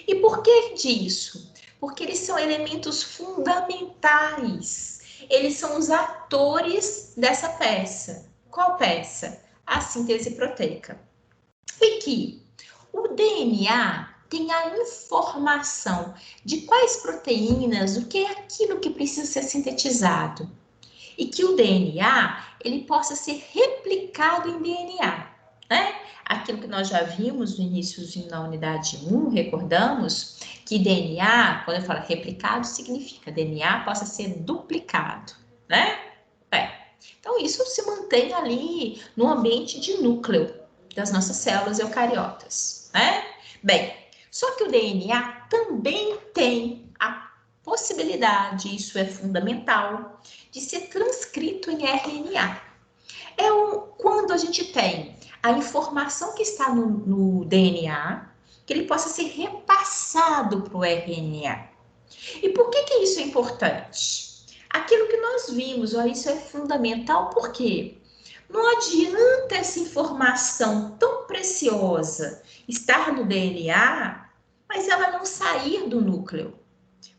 S1: E por que disso? Porque eles são elementos fundamentais. Eles são os atores dessa peça. Qual peça? A síntese proteica. E que o DNA tem a informação de quais proteínas, o que é aquilo que precisa ser sintetizado. E que o DNA, ele possa ser replicado em DNA, né? Aquilo que nós já vimos no início na unidade 1, recordamos que DNA, quando eu falo replicado, significa DNA possa ser duplicado, né? Então, isso se mantém ali no ambiente de núcleo das nossas células eucariotas, né? Bem, só que o DNA também tem a possibilidade, isso é fundamental, de ser transcrito em RNA. Quando a gente tem a informação que está no DNA, que ele possa ser repassado para o RNA. E por que isso é importante? Aquilo que nós vimos, isso é fundamental, porque não adianta essa informação tão preciosa estar no DNA, mas ela não sair do núcleo.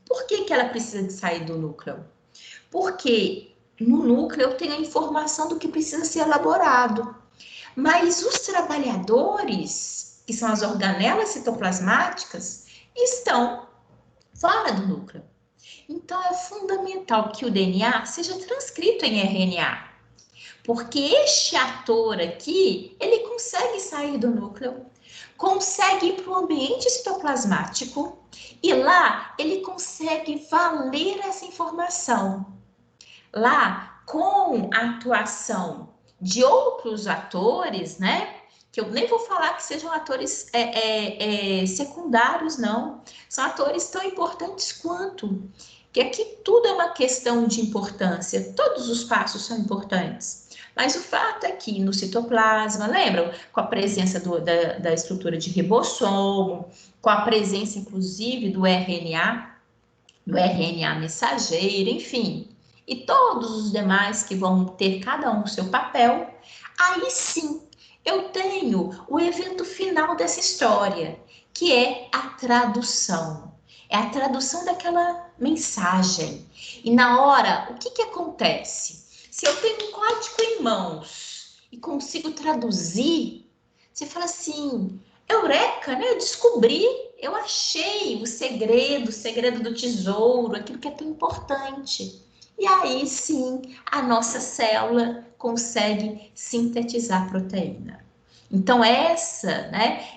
S1: Por que ela precisa de sair do núcleo? Porque no núcleo tem a informação do que precisa ser elaborado. Mas os trabalhadores, que são as organelas citoplasmáticas, estão fora do núcleo. Então, é fundamental que o DNA seja transcrito em RNA. Porque este ator aqui, ele consegue sair do núcleo, consegue ir para o ambiente citoplasmático e lá ele consegue valer essa informação. Lá, com a atuação de outros atores, né? Que eu nem vou falar que sejam atores secundários, não. São atores tão importantes quanto. Que aqui tudo é uma questão de importância. Todos os passos são importantes. Mas o fato é que no citoplasma, lembram? Com a presença da estrutura de ribossomo, com a presença, inclusive, do RNA mensageiro, enfim. E todos os demais que vão ter cada um o seu papel, aí sim eu tenho o evento final dessa história, que é a tradução. É a tradução daquela mensagem. E na hora, o que acontece? Se eu tenho um código em mãos e consigo traduzir, você fala assim, eureka, né? Eu descobri, eu achei o segredo do tesouro, aquilo que é tão importante. E aí sim, a nossa célula consegue sintetizar a proteína. Então,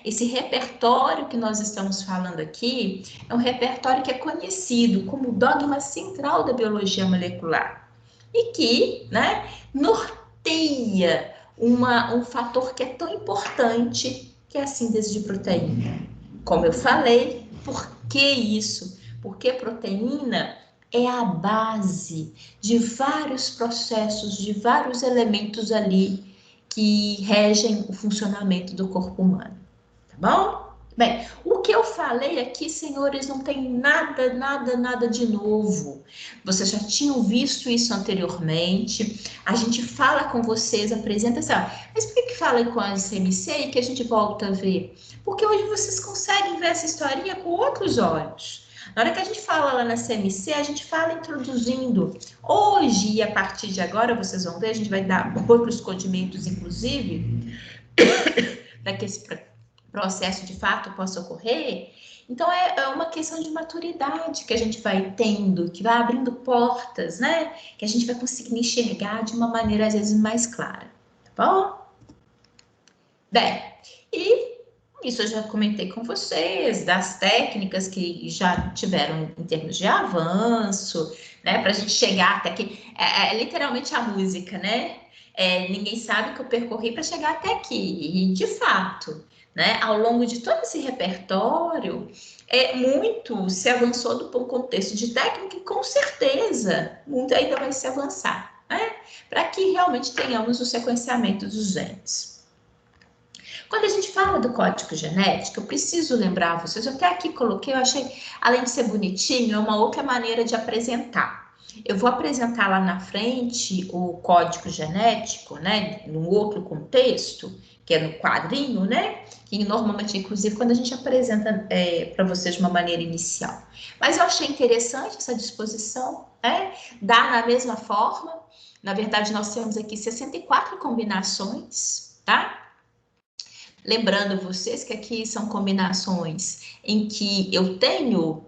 S1: esse repertório que nós estamos falando aqui é um repertório que é conhecido como o dogma central da biologia molecular. e que, né, norteia um fator que é tão importante, que é a síntese de proteína. Como eu falei, por que isso? Porque proteína é a base de vários processos, de vários elementos ali que regem o funcionamento do corpo humano, tá bom? Bem, o que eu falei aqui, senhores, não tem nada de novo. Vocês já tinham visto isso anteriormente. A gente fala com vocês, apresenta assim, mas por que fala com a ICMC e que a gente volta a ver? Porque hoje vocês conseguem ver essa historinha com outros olhos. Na hora que a gente fala lá na CMC, a gente fala introduzindo. Hoje e a partir de agora, vocês vão ver, a gente vai dar outros condimentos, inclusive, para que esse processo de fato possa ocorrer. Então, é uma questão de maturidade que a gente vai tendo, que vai abrindo portas, né? Que a gente vai conseguindo enxergar de uma maneira, às vezes, mais clara. Tá bom? Bem, e isso eu já comentei com vocês, das técnicas que já tiveram em termos de avanço, né? Para a gente chegar até aqui. É literalmente a música, né? Ninguém sabe o que eu percorri para chegar até aqui. E, de fato, né, ao longo de todo esse repertório, muito se avançou do contexto de técnica e, com certeza, muito ainda vai se avançar, né? Para que realmente tenhamos o sequenciamento dos genes. Quando a gente fala do código genético, eu preciso lembrar vocês, eu até aqui coloquei, eu achei, além de ser bonitinho, é uma outra maneira de apresentar. Eu vou apresentar lá na frente o código genético, né, num outro contexto, que é no quadrinho, né, que normalmente, inclusive, quando a gente apresenta para vocês de uma maneira inicial. Mas eu achei interessante essa disposição, né, dá na mesma forma. Na verdade, nós temos aqui 64 combinações, tá? Lembrando vocês que aqui são combinações em que eu tenho,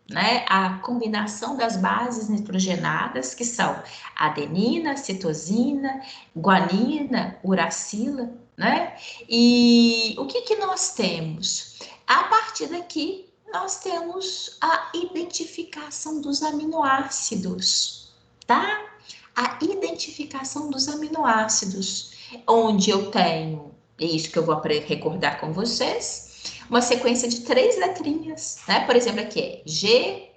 S1: né, a combinação das bases nitrogenadas, que são adenina, citosina, guanina, uracila, né? E o que nós temos? A partir daqui, nós temos a identificação dos aminoácidos, tá? A identificação dos aminoácidos, onde eu tenho, é isso que eu vou recordar com vocês, uma sequência de 3 letrinhas, né? Por exemplo, aqui é G-U-U,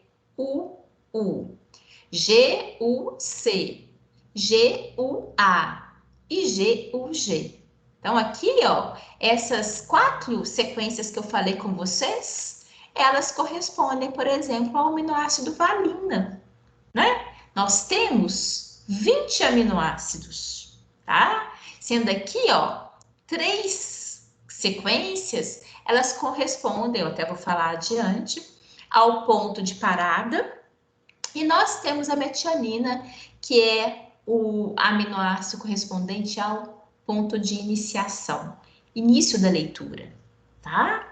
S1: G-U-C, G-U-A e G-U-G. Então, aqui, ó, essas 4 sequências que eu falei com vocês, elas correspondem, por exemplo, ao aminoácido valina, né? Nós temos 20 aminoácidos, tá? Sendo aqui, ó, 3 sequências, elas correspondem, eu até vou falar adiante, ao ponto de parada, e nós temos a metionina, que é o aminoácido correspondente ao ponto de iniciação, início da leitura, tá?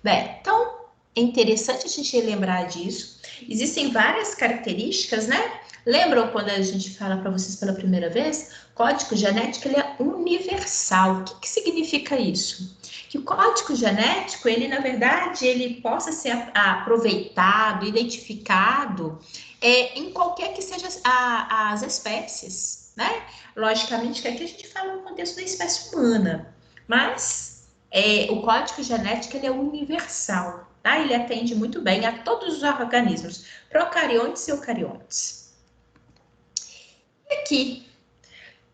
S1: Bem, então, é interessante a gente lembrar disso. Existem várias características, né? Lembram quando a gente fala para vocês pela primeira vez? Código genético, ele é universal. O que significa isso? Que o código genético, ele, na verdade, ele possa ser aproveitado, identificado em qualquer que seja as espécies, né? Logicamente que aqui a gente fala no contexto da espécie humana, mas o código genético, ele é universal, tá? Ele atende muito bem a todos os organismos, procariontes e eucariontes. E aqui,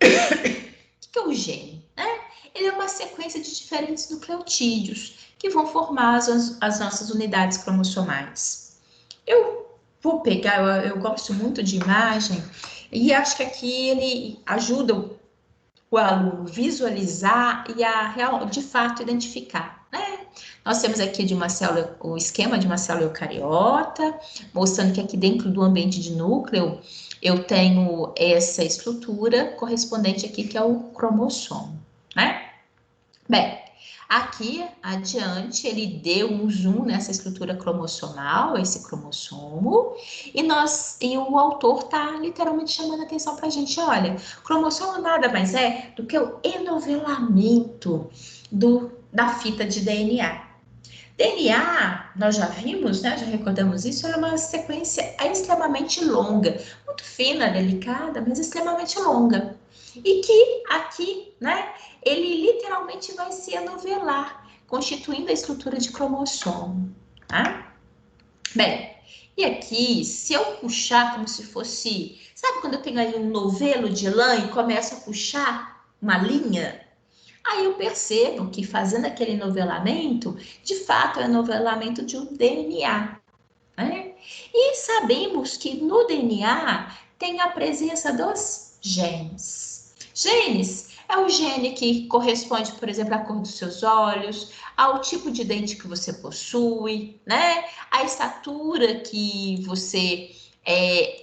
S1: o que é o gene, né? Ele é uma sequência de diferentes nucleotídeos que vão formar as nossas unidades cromossomais. Eu vou pegar, eu gosto muito de imagem, e acho que aqui ele ajuda o aluno visualizar e de fato identificar, né? Nós temos aqui o esquema de uma célula eucariota, mostrando que aqui dentro do ambiente de núcleo eu tenho essa estrutura correspondente aqui, que é o cromossomo, né? Bem, aqui adiante ele deu um zoom nessa estrutura cromossomal, esse cromossomo, e o autor está literalmente chamando a atenção para a gente. Olha, cromossomo nada mais é do que o enovelamento da fita de DNA. DNA, nós já vimos, né? Já recordamos isso, é uma sequência extremamente longa, muito fina, delicada, mas extremamente longa. E que aqui, né? Ele literalmente vai se enovelar, constituindo a estrutura de cromossomo, tá? Bem, e aqui, se eu puxar como se fosse, sabe quando eu tenho aí um novelo de lã e começo a puxar uma linha? Aí eu percebo que fazendo aquele novelamento, de fato é novelamento de um DNA, né? E sabemos que no DNA tem a presença dos genes. Genes é o gene que corresponde, por exemplo, à cor dos seus olhos, ao tipo de dente que você possui, né? A estatura que você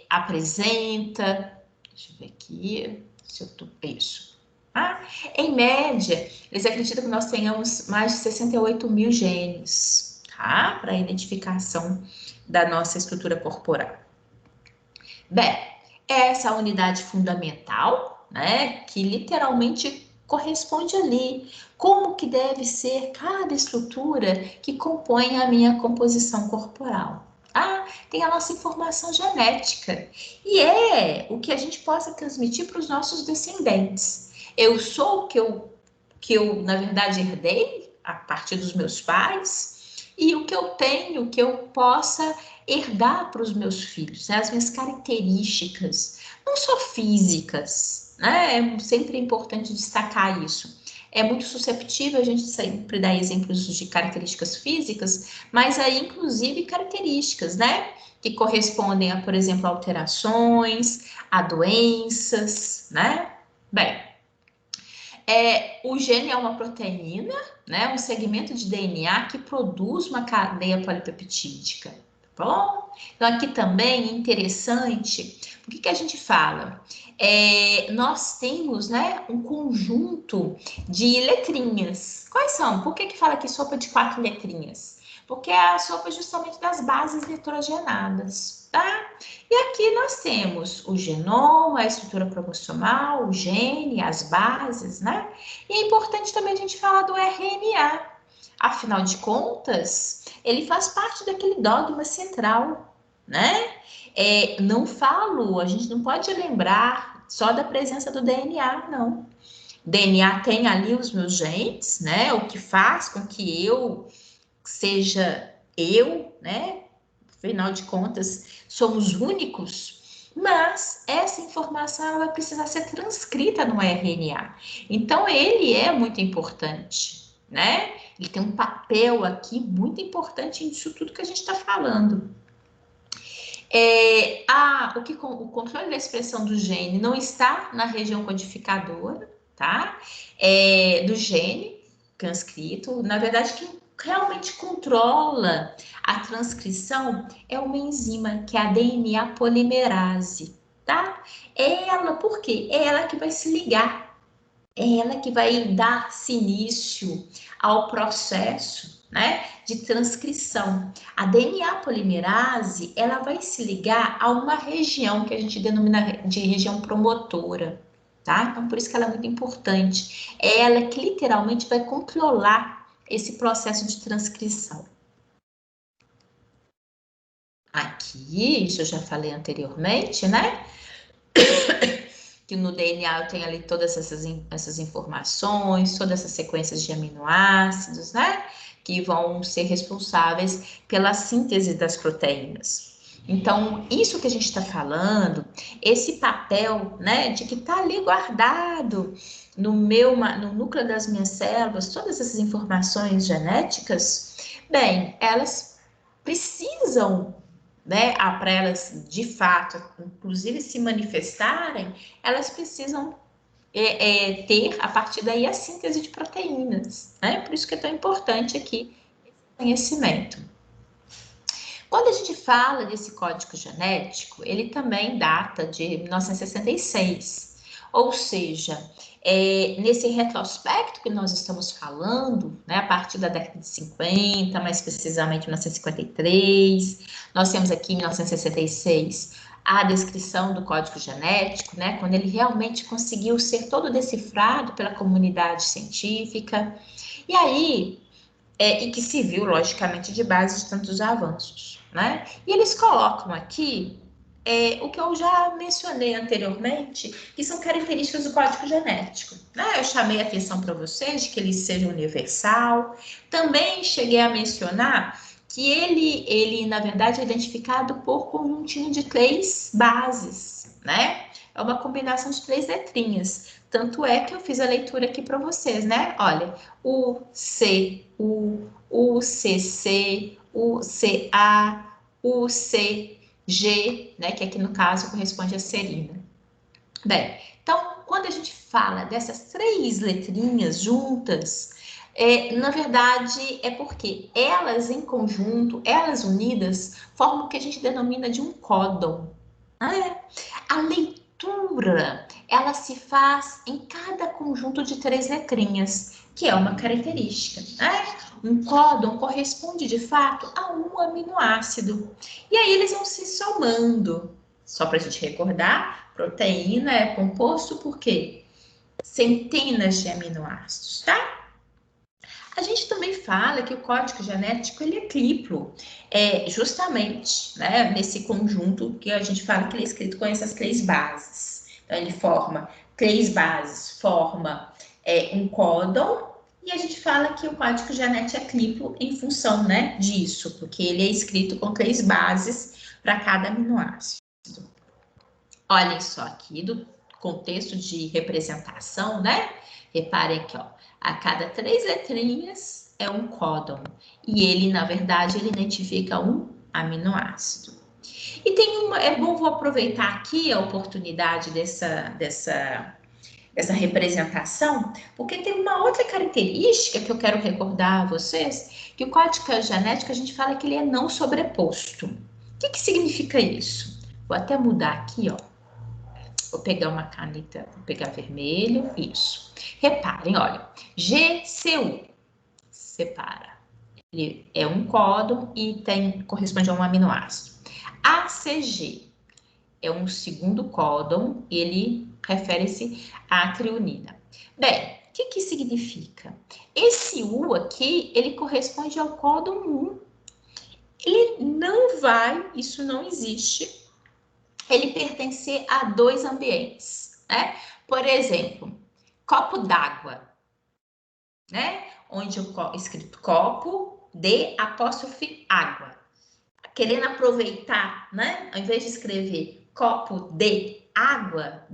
S1: apresenta. Deixa eu ver aqui se eu tô. Isso. Tá? Em média, eles acreditam que nós tenhamos mais de 68 mil genes, tá? Para identificação da nossa estrutura corporal. Bem, essa unidade fundamental, né, que literalmente corresponde ali, como que deve ser cada estrutura que compõe a minha composição corporal. Ah, tem a nossa informação genética e é o que a gente possa transmitir para os nossos descendentes. Eu sou o que eu na verdade herdei a partir dos meus pais e o que eu tenho, o que eu possa herdar para os meus filhos, né? As minhas características, não só físicas, né? É sempre importante destacar isso. É muito susceptível a gente sempre dar exemplos de características físicas, mas aí, inclusive, características, né? Que correspondem a, por exemplo, alterações, a doenças, né? Bem, o gene é uma proteína, né? Um segmento de DNA que produz uma cadeia polipeptídica. Bom, então aqui também interessante, por que a gente fala? Nós temos, né, um conjunto de letrinhas. Quais são? Por que fala aqui sopa de 4 letrinhas? Porque é a sopa justamente das bases nitrogenadas, tá? E aqui nós temos o genoma, a estrutura cromossomal, o gene, as bases, né? E é importante também a gente falar do RNA. Afinal de contas, ele faz parte daquele dogma central, né? Não falo, a gente não pode lembrar só da presença do DNA, não. DNA tem ali os meus genes, né? O que faz com que eu seja eu, né? Afinal de contas, somos únicos, mas essa informação ela vai precisar ser transcrita no RNA. Então, ele é muito importante, né? Ele tem um papel aqui muito importante nisso tudo que a gente está falando. O controle da expressão do gene não está na região codificadora, tá? Do gene transcrito. Na verdade, quem realmente controla a transcrição é uma enzima, que é a DNA polimerase, tá? Ela, por quê? É ela que vai se ligar, é ela que vai dar-se início ao processo, né, de transcrição. A DNA polimerase, ela vai se ligar a uma região que a gente denomina de região promotora, tá? Então, por isso que ela é muito importante. É ela que literalmente vai controlar esse processo de transcrição. Aqui, isso eu já falei anteriormente, né? Que no DNA eu tenho ali todas essas informações, todas essas sequências de aminoácidos, né? Que vão ser responsáveis pela síntese das proteínas. Então, isso que a gente está falando, esse papel, né, de que está ali guardado no núcleo das minhas células, todas essas informações genéticas, bem, elas precisam, né, para elas de fato, inclusive se manifestarem, elas precisam ter a partir daí a síntese de proteínas, né? Por isso que é tão importante aqui esse conhecimento. Quando a gente fala desse código genético, ele também data de 1966, ou seja, nesse retrospecto que nós estamos falando, né, a partir da década de 50, mais precisamente 1953, nós temos aqui em 1966 a descrição do código genético, né, quando ele realmente conseguiu ser todo decifrado pela comunidade científica. E aí, e que se viu, logicamente, de base de tantos avanços, né? E eles colocam aqui o que eu já mencionei anteriormente, que são características do código genético, né? Eu chamei a atenção para vocês de que ele seja universal. Também cheguei a mencionar que ele na verdade, é identificado por conjuntinho de 3 bases, né? É uma combinação de 3 letrinhas. Tanto é que eu fiz a leitura aqui para vocês, né? Olha, U, C, U, C, C, U, C, A, U, C, G, né? Que aqui no caso corresponde a serina. Bem, então, quando a gente fala dessas 3 letrinhas juntas, na verdade, é porque elas em conjunto, elas unidas, formam o que a gente denomina de um códon. A leitura, ela se faz em cada conjunto de 3 letrinhas, que é uma característica, né? Um códon corresponde, de fato, a um aminoácido. E aí eles vão se somando. Só para a gente recordar, proteína é composto por quê? Centenas de aminoácidos, tá? A gente também fala que o código genético ele é triplo, justamente, né, nesse conjunto que a gente fala que ele é escrito com essas 3 bases. Então, ele forma 3 bases, forma um códon, e a gente fala que o código genético é triplo em função, né, disso, porque ele é escrito com 3 bases para cada aminoácido. Olhem só aqui do contexto de representação, né? Reparem aqui, ó, a cada 3 letrinhas é um códon. E ele, na verdade, ele identifica um aminoácido. E tem vou aproveitar aqui a oportunidade dessa representação, porque tem uma outra característica que eu quero recordar a vocês, que o código genético a gente fala que ele é não sobreposto. O que significa isso? Vou até mudar aqui, ó. Vou pegar uma caneta, vou pegar vermelho, isso. Reparem, olha, GCU, separa. Ele é um códon e corresponde a um aminoácido. ACG é um segundo códon, ele refere-se à trionina. Bem, o que significa? Esse U aqui, ele corresponde ao códon 1. Ele não vai, isso não existe, ele pertencer a 2 ambientes, né? Por exemplo, copo d'água, né? Onde escrito copo de apóstrofe água. Querendo aproveitar, né? Ao invés de escrever copo de água,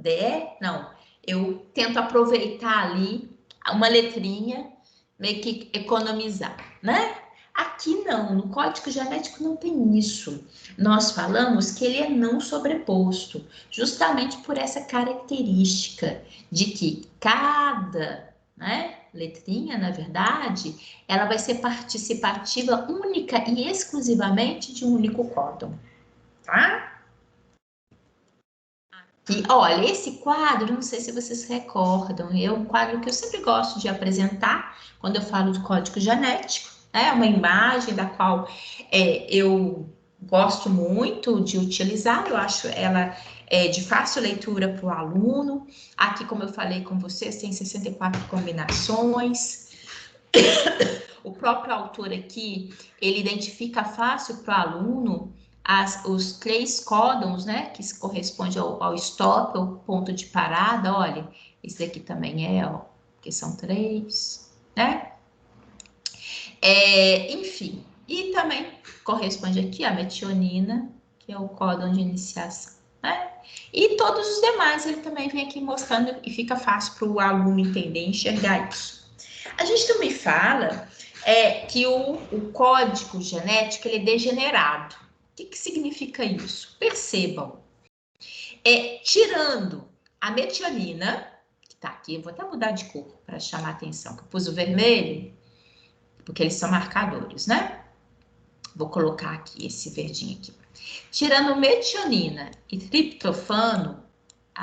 S1: não. Eu tento aproveitar ali uma letrinha, meio que economizar, né? Aqui não, no código genético não tem isso. Nós falamos que ele é não sobreposto, justamente por essa característica de que cada, né, letrinha, na verdade, ela vai ser participativa única e exclusivamente de um único códon, tá? E olha, esse quadro, não sei se vocês recordam, é um quadro que eu sempre gosto de apresentar quando eu falo do código genético. É uma imagem da qual eu gosto muito de utilizar, eu acho ela de fácil leitura para o aluno. Aqui, como eu falei com vocês, tem 64 combinações. O próprio autor aqui, ele identifica fácil para o aluno os 3 códons, né, que corresponde ao stop, ao ponto de parada. Olha, esse daqui também ó, que são 3, né? Enfim, e também corresponde aqui a metionina, que é o códon de iniciação, né? E todos os demais ele também vem aqui mostrando e fica fácil para o aluno entender e enxergar isso. A gente também fala que o código genético ele é degenerado. O que significa isso? Percebam, tirando a metionina, que está aqui, eu vou até mudar de cor para chamar a atenção, que eu pus o vermelho, porque eles são marcadores, né? Vou colocar aqui esse verdinho aqui. Tirando metionina e triptofano,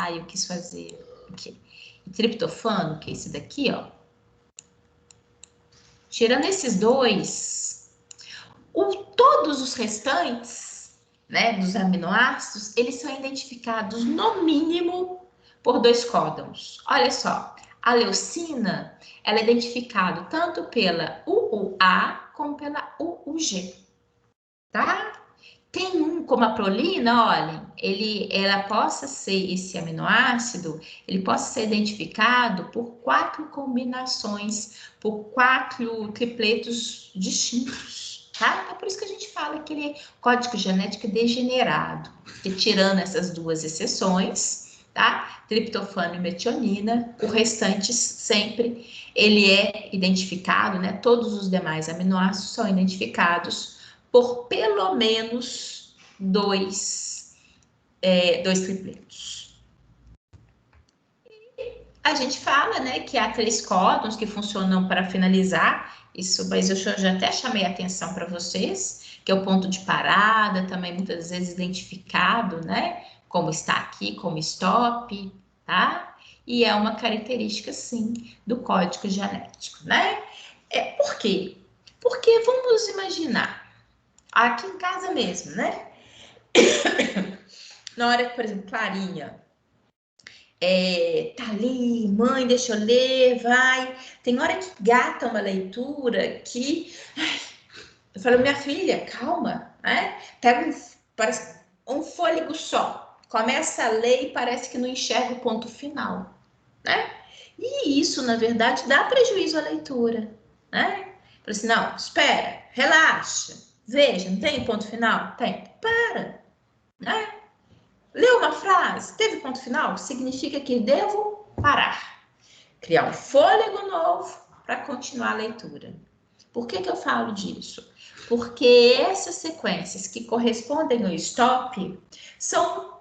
S1: eu quis fazer aqui. E triptofano, que é esse daqui, ó. Tirando esses 2, todos os restantes, né, dos aminoácidos, eles são identificados no mínimo por 2 códons. Olha só, A leucina, ela é identificada tanto pela UUA como pela UUG, tá? Tem um, como a prolina, olhem, ela possa ser, esse aminoácido, ele possa ser identificado por 4 combinações, por 4 tripletos distintos, tá? É por isso que a gente fala que ele é código genético degenerado, porque tirando essas 2 exceções, tá? Triptofano e metionina, o restante sempre ele é identificado, né? Todos os demais aminoácidos são identificados por pelo menos 2 tripletos. A gente fala, né, que há 3 códons que funcionam para finalizar isso, mas eu já até chamei a atenção para vocês, que é o ponto de parada, também muitas vezes identificado, né, como está aqui, como stop, tá? E é uma característica, sim, do código genético, né? Por quê? Porque vamos imaginar, aqui em casa mesmo, né? Na hora que, por exemplo, Clarinha tá ali, mãe, deixa eu ler, vai. Tem hora que gata uma leitura que eu falo, minha filha, calma, né? Pega parece um fôlego só. Começa a ler e parece que não enxerga o ponto final, né? E isso, na verdade, dá prejuízo à leitura, né? Fala assim, não, espera, relaxa, veja, não tem ponto final? Tem, para, né? Leu uma frase, teve ponto final? Significa que devo parar, criar um fôlego novo para continuar a leitura. Por que eu falo disso? Porque essas sequências que correspondem ao stop são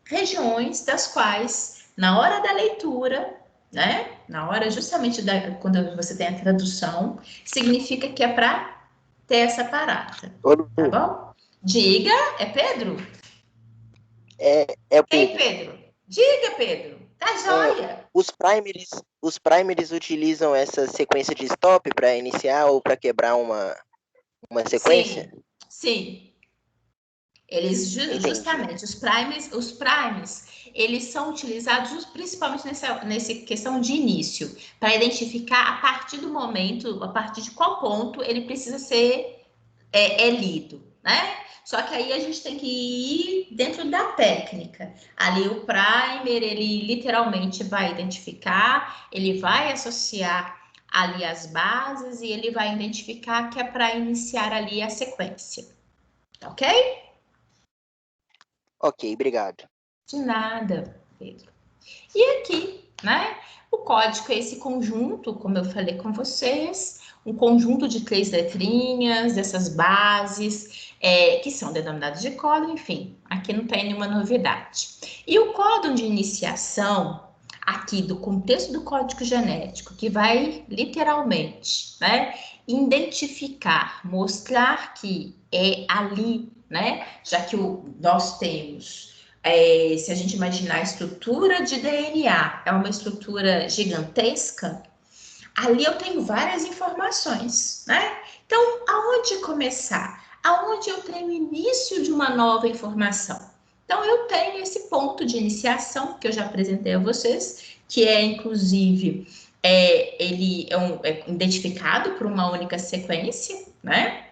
S1: regiões das quais, na hora da leitura, né? Na hora justamente quando você tem a tradução, significa que é para ter essa parada. Tá bom? Diga, é Pedro?
S3: É o
S1: Ei,
S3: Pedro.
S1: Pedro. Diga, Pedro. Tá joia.
S3: Os primers utilizam essa sequência de stop para iniciar ou para quebrar uma sequência?
S1: Sim. Eles justamente, os primes, eles são utilizados principalmente nessa questão de início, para identificar a partir do momento, a partir de qual ponto ele precisa ser lido, né? Só que aí a gente tem que ir dentro da técnica. Ali o primer, ele literalmente vai identificar, ele vai associar ali as bases e ele vai identificar que é para iniciar ali a sequência. Ok?
S3: Ok, obrigado.
S1: De nada, Pedro. E aqui, né? O código é esse conjunto, como eu falei com vocês, um conjunto de 3 letrinhas, dessas bases, que são denominadas de códon, enfim, aqui não tem nenhuma novidade. E o códon de iniciação, aqui do contexto do código genético, que vai literalmente, né, identificar, mostrar que é ali, né, já que nós temos se a gente imaginar a estrutura de DNA, é uma estrutura gigantesca, ali eu tenho várias informações, né? Então, aonde começar? Aonde eu tenho o início de uma nova informação? Então, eu tenho esse ponto de iniciação que eu já apresentei a vocês, que é, inclusive, ele é identificado por uma única sequência, né?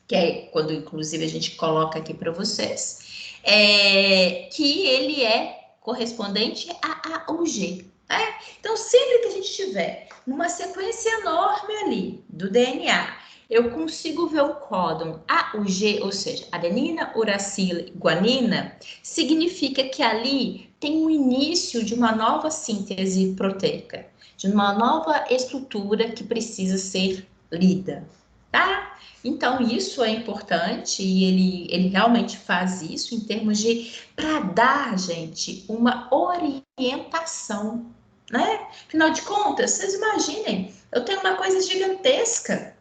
S1: Que é quando, inclusive, a gente coloca aqui para vocês, que ele é correspondente ao G. Né? Então, sempre que a gente tiver numa sequência enorme ali do DNA, eu consigo ver o códon AUG, ou seja, adenina, uracila e guanina, significa que ali tem o início de uma nova síntese proteica, de uma nova estrutura que precisa ser lida, tá? Então, isso é importante e ele realmente faz isso em termos de, para dar, gente, uma orientação, né? Afinal de contas, vocês imaginem, eu tenho uma coisa gigantesca,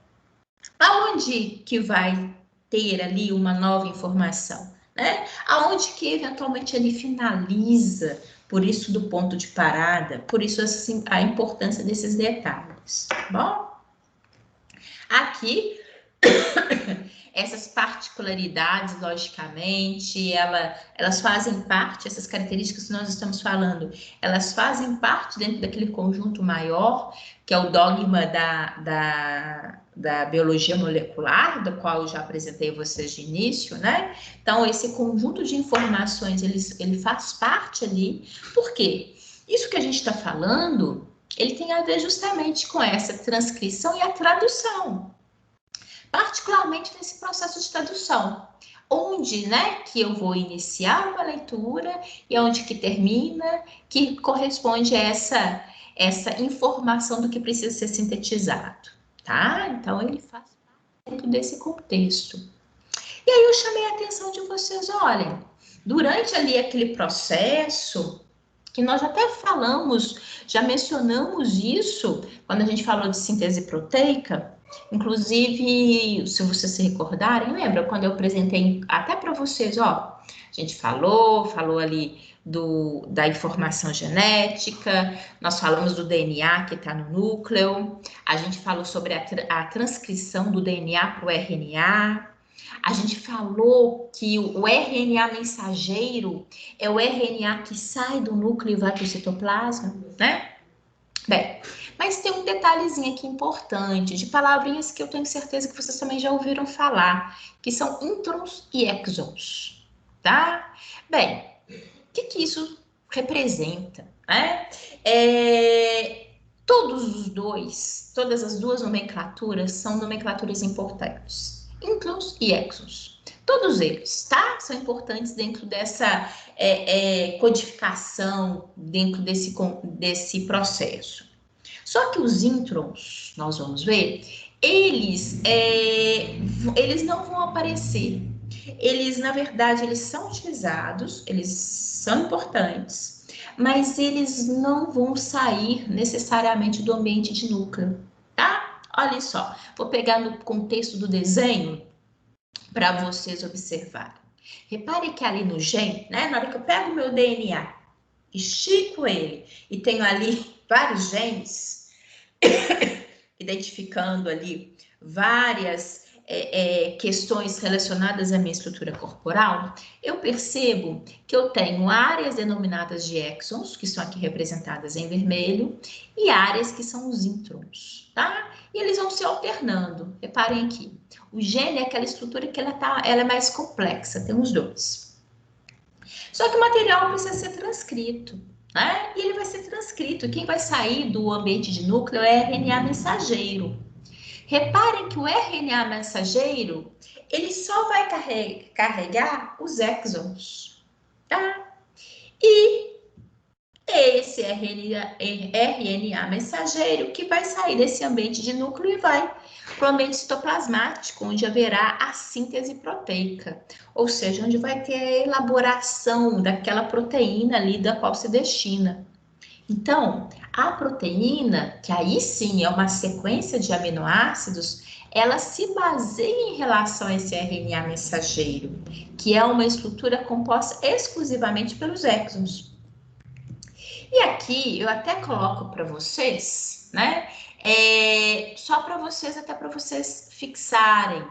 S1: aonde que vai ter ali uma nova informação, né? Aonde que eventualmente ele finaliza, por isso do ponto de parada, por isso assim, a importância desses detalhes, tá bom? Aqui Essas particularidades, logicamente, elas fazem parte, essas características que nós estamos falando, elas fazem parte dentro daquele conjunto maior, que é o dogma da biologia molecular, do qual eu já apresentei a vocês de início, né? Então, esse conjunto de informações, ele faz parte ali. Por quê? Isso que a gente está falando, ele tem a ver justamente com essa transcrição e a tradução. Particularmente nesse processo de tradução, onde, né, que eu vou iniciar uma leitura e onde que termina, que corresponde a essa informação do que precisa ser sintetizado, tá? Então, ele faz parte dentro desse contexto. E aí eu chamei a atenção de vocês, olhem, durante ali aquele processo, que nós até falamos, já mencionamos isso, quando a gente falou de síntese proteica, inclusive, se vocês se recordarem, lembra quando eu apresentei até para vocês, ó, a gente falou ali da informação genética, nós falamos do DNA que está no núcleo, a gente falou sobre a transcrição do DNA para o RNA, a gente falou que o RNA mensageiro é o RNA que sai do núcleo e vai para o citoplasma, né? Bem, mas tem um detalhezinho aqui importante, de palavrinhas que eu tenho certeza que vocês também já ouviram falar, que são introns e exons, tá? Bem, o que isso representa, né? Todas as duas nomenclaturas são nomenclaturas importantes. Introns e exons. Todos eles, tá? São importantes dentro dessa codificação, dentro desse processo. Só que os introns, nós vamos ver, eles não vão aparecer. Eles, na verdade, eles são utilizados, eles são importantes, mas eles não vão sair necessariamente do ambiente de núcleo, tá? Olha só, vou pegar no contexto do desenho para vocês observarem. Repare que ali no gen, né, na hora que eu pego o meu DNA, estico ele e tenho ali vários genes, identificando ali várias questões relacionadas à minha estrutura corporal, eu percebo que eu tenho áreas denominadas de exons, que são aqui representadas em vermelho, e áreas que são os introns, tá? E eles vão se alternando. Reparem aqui. O gene é aquela estrutura que ela é mais complexa, tem os dois. Só que o material precisa ser transcrito, né? E ele vai ser transcrito. Quem vai sair do ambiente de núcleo é RNA mensageiro. Reparem que o RNA mensageiro, ele só vai carregar os exons, tá? E esse RNA mensageiro que vai sair desse ambiente de núcleo e vai para o ambiente citoplasmático, onde haverá a síntese proteica, ou seja, onde vai ter a elaboração daquela proteína ali da qual se destina. Então, a proteína, que aí sim é uma sequência de aminoácidos, ela se baseia em relação a esse RNA mensageiro, que é uma estrutura composta exclusivamente pelos exons. E aqui eu até coloco para vocês, né? Só para vocês, até para vocês fixarem.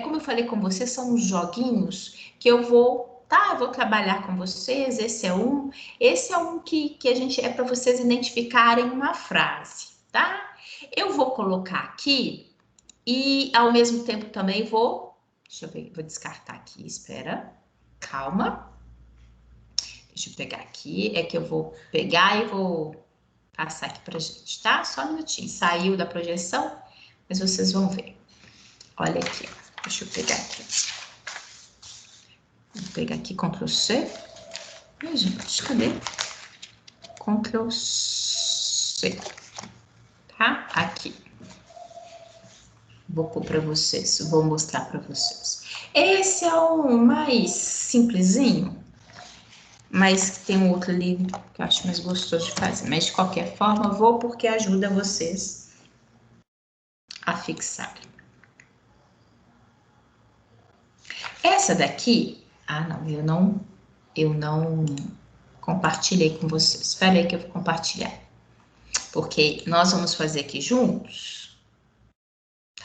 S1: Como eu falei com vocês, são uns joguinhos que eu vou trabalhar com vocês. Esse é um que a gente para vocês identificarem uma frase, tá? Eu vou colocar aqui e ao mesmo tempo também deixa eu ver, vou descartar aqui, espera, calma. Deixa eu pegar aqui, que eu vou pegar e vou passar aqui pra gente, tá? Só um minutinho, saiu da projeção, mas vocês vão ver. Olha aqui, ó. Deixa eu pegar aqui. Vou pegar aqui, Ctrl+C. Ai, gente, cadê? Ctrl+C. Tá? Aqui. Vou pôr pra vocês, vou mostrar pra vocês. Esse é o mais simplesinho, mas tem um outro ali que eu acho mais gostoso de fazer. Mas, de qualquer forma, vou porque ajuda vocês a fixarem. Essa daqui... Ah, não, eu não compartilhei com vocês. Espera aí que eu vou compartilhar. Porque nós vamos fazer aqui juntos,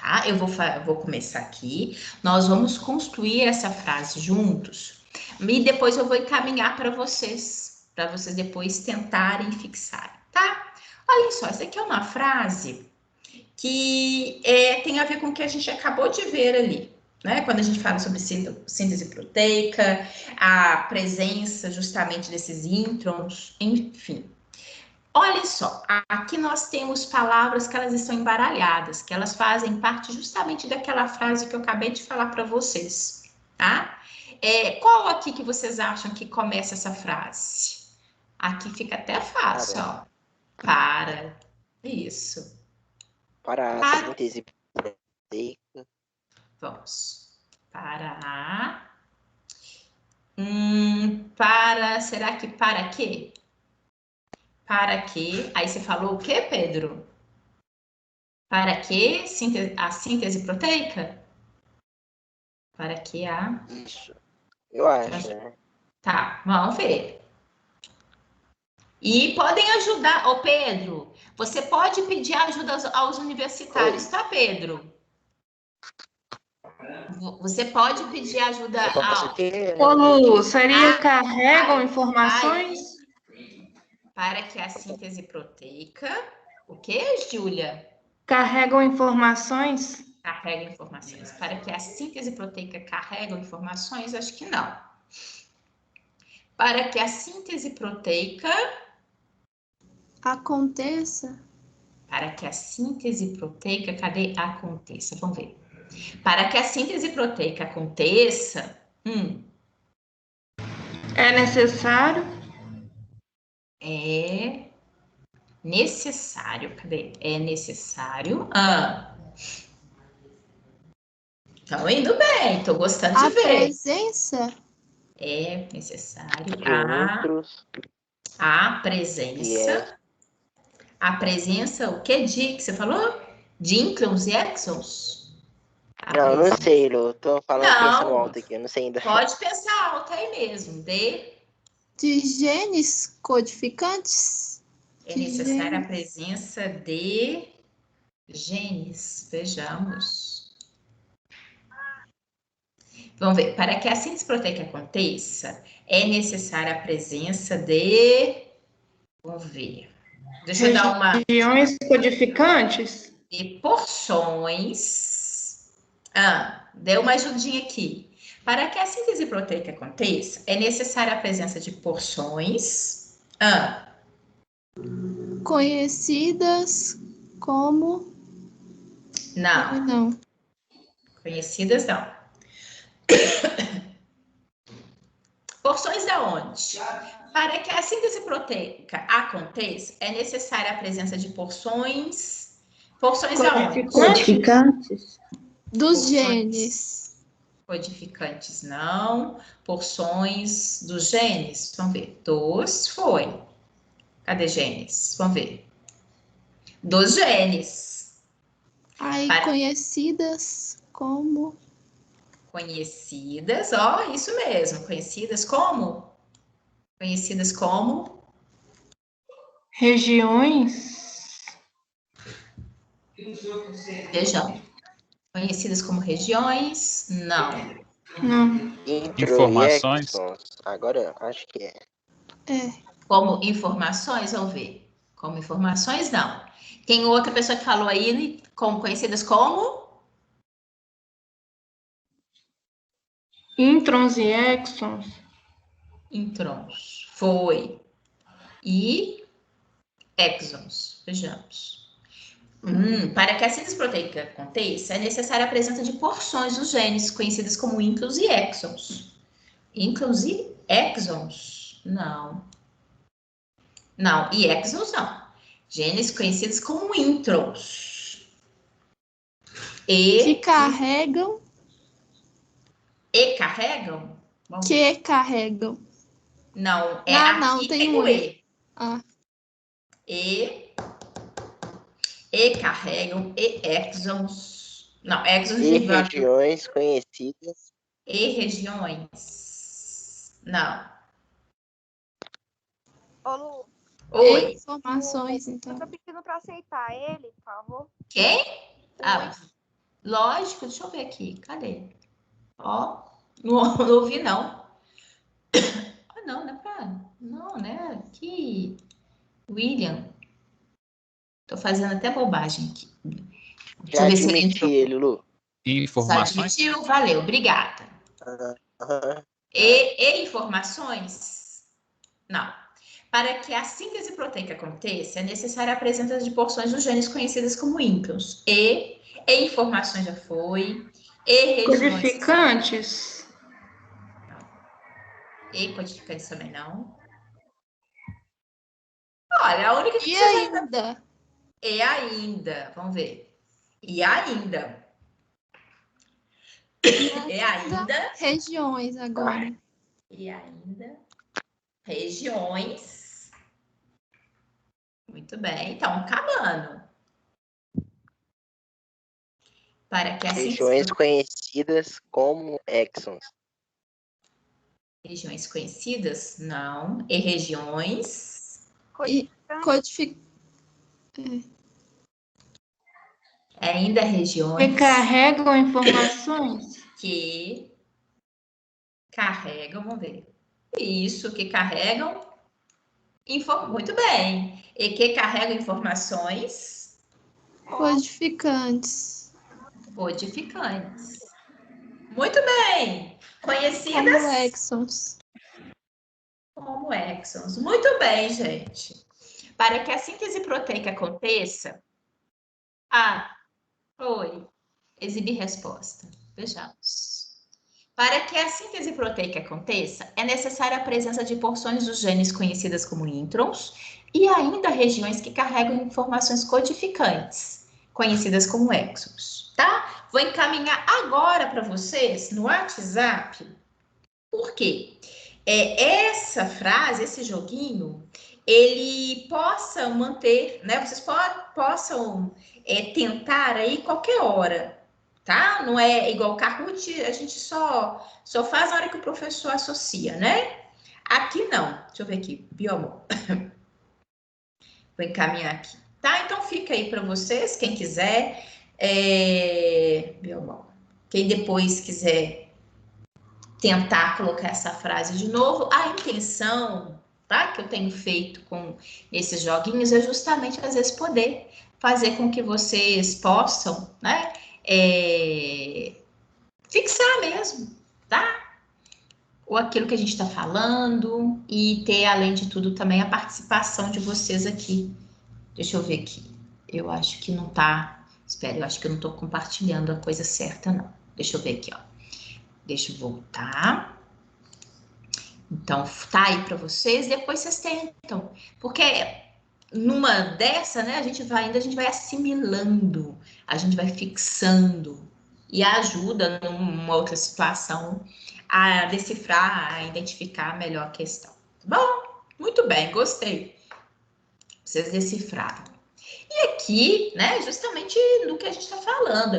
S1: tá? Eu vou começar aqui. Nós vamos construir essa frase juntos. E depois eu vou encaminhar para vocês depois tentarem fixar, tá? Olha só, essa aqui é uma frase que tem a ver com o que a gente acabou de ver ali, né? Quando a gente fala sobre síntese proteica, a presença justamente desses introns, enfim. Olha só, aqui nós temos palavras que elas estão embaralhadas, que elas fazem parte justamente daquela frase que eu acabei de falar para vocês, tá? Qual aqui que vocês acham que começa essa frase? Aqui fica até fácil, ó. Para. Isso.
S3: Para a síntese proteica.
S1: Vamos. Para. Será que para quê? Para quê? Aí você falou o quê, Pedro? Para que a síntese proteica? Para que a...
S3: Isso. Eu acho, né?
S1: Tá, vamos ver. E podem ajudar, ô Pedro, você pode pedir ajuda aos universitários, tá, Pedro? Você pode pedir ajuda
S2: Ô, Lu, seria carregam informações?
S1: Para que a síntese proteica... O que, Júlia?
S2: Carregam informações?
S1: Carrega informações. Para que a síntese proteica carregue informações, acho que não. Para que a síntese proteica...
S6: Aconteça.
S1: Para que a síntese proteica, cadê aconteça? Vamos ver. Para que a síntese proteica aconteça...
S2: É necessário?
S1: É necessário. Cadê? É necessário. Estão indo bem, estou gostando de ver.
S6: A presença.
S1: É necessário
S3: a
S1: presença. A presença, o que que você falou? De íncrons e exons?
S3: Não, não sei, Lu. Tô falando, pensando alto aqui, eu não sei ainda.
S1: Pode pensar alto aí mesmo.
S6: De genes codificantes.
S1: É necessária a presença de genes. Vejamos. Vamos ver. Para que a síntese proteica aconteça, é necessária a presença de... Vamos ver. Deixa eu dar uma...
S2: Regiões codificantes?
S1: De porções. Deu uma ajudinha aqui. Para que a síntese proteica aconteça, é necessária a presença de porções.
S6: Conhecidas como...
S1: Não. Conhecidas, não. Porções da onde? Para que a síntese proteica aconteça, é necessária a presença de porções. Porções da onde?
S2: Codificantes?
S6: Dos genes.
S1: Codificantes, não. Porções dos genes. Vamos ver. Foi. Cadê genes? Vamos ver. Dos genes.
S6: Aí, conhecidas como...
S1: Conhecidas, isso mesmo. Conhecidas como?
S2: Regiões?
S1: Vejam. Conhecidas como regiões? Não.
S4: Informações?
S3: Agora, acho que é.
S1: Como informações, vamos ver. Como informações, não. Tem outra pessoa que falou aí, como conhecidas como?
S2: Introns e exons?
S1: Introns. Foi. E exons. Vejamos. Para que a síntese proteica aconteça, é necessária a presença de porções dos genes, conhecidas como íncrons e exons. Íncrons e exons? Não. Não, e exons não. Genes conhecidos como introns.
S6: Que carregam.
S1: E carregam?
S6: Que carregam.
S1: Não,
S6: não, tem um
S1: E. E carregam, e exons. Não, exons
S3: e regiões conhecidas.
S1: E regiões. Não.
S7: Ô, Lu.
S1: Oi.
S6: Informações, então.
S7: Eu tô pedindo pra aceitar ele, por favor.
S1: Quem? Lógico, deixa eu ver aqui. Cadê? Ó, não, não ouvi, não. Ah, não, não é pra... Não, né? Que... William. Tô fazendo até bobagem aqui. Deixa
S3: Já
S1: eu ver se ele
S3: admiti
S1: entrou.
S3: ele, Lu.
S1: Só
S4: Informações?
S1: admitiu, valeu, obrigada.
S3: Aham.
S1: E informações? Não. Para que a síntese proteica aconteça, é necessária a presença de porções dos genes conhecidas como introns. E informações já foi. E regiões...
S2: Codificantes?
S1: E codificantes também não. Olha, a única que
S6: E
S1: precisa...
S6: ainda?
S1: E ainda, vamos ver. E ainda. E ainda.
S6: Regiões agora.
S1: E ainda. Regiões. Muito bem, então, acabando. Para que assim...
S3: Regiões conhecidas como exons.
S1: Regiões conhecidas? Não. E regiões...
S6: E codific...
S1: Ainda regiões
S2: Que carregam informações?
S1: que carregam, vamos ver. Isso, que carregam... Muito bem. E que carregam informações
S6: Codificantes.
S1: codificantes. Muito bem.
S6: Como
S1: Conhecidas
S6: exons.
S1: como exons. Muito bem, gente. Para que a síntese proteica aconteça... Ah, foi. Exibir resposta. Vejamos. Para que a síntese proteica aconteça, é necessária a presença de porções dos genes conhecidas como introns e ainda regiões que carregam informações codificantes, conhecidas como exons, tá? Vou encaminhar agora para vocês no WhatsApp. Por quê? Essa frase, esse joguinho, ele possa manter, né? Vocês possam tentar aí qualquer hora, tá? Não é igual o Kahoot, a gente só faz na hora que o professor associa, né? Aqui não. Deixa eu ver aqui, Biomol. Vou encaminhar aqui, tá? Então fica aí para vocês, quem quiser, Biomol. Quem depois quiser tentar colocar essa frase de novo, a intenção, tá? Que eu tenho feito com esses joguinhos é justamente às vezes poder fazer com que vocês possam, né? Fixar mesmo, tá? Ou aquilo que a gente está falando e ter, além de tudo, também a participação de vocês aqui. Deixa eu ver aqui. Eu acho que não tá... Espera, eu acho que eu não estou compartilhando a coisa certa, não. Deixa eu ver aqui, ó. Deixa eu voltar. Então, tá aí para vocês. Depois vocês tentam. Porque numa dessa, né, a gente vai assimilando, a gente vai fixando e ajuda numa outra situação a decifrar, a identificar melhor a questão. Tá bom? Muito bem, gostei. Vocês decifraram. E aqui, né, justamente do que a gente está falando,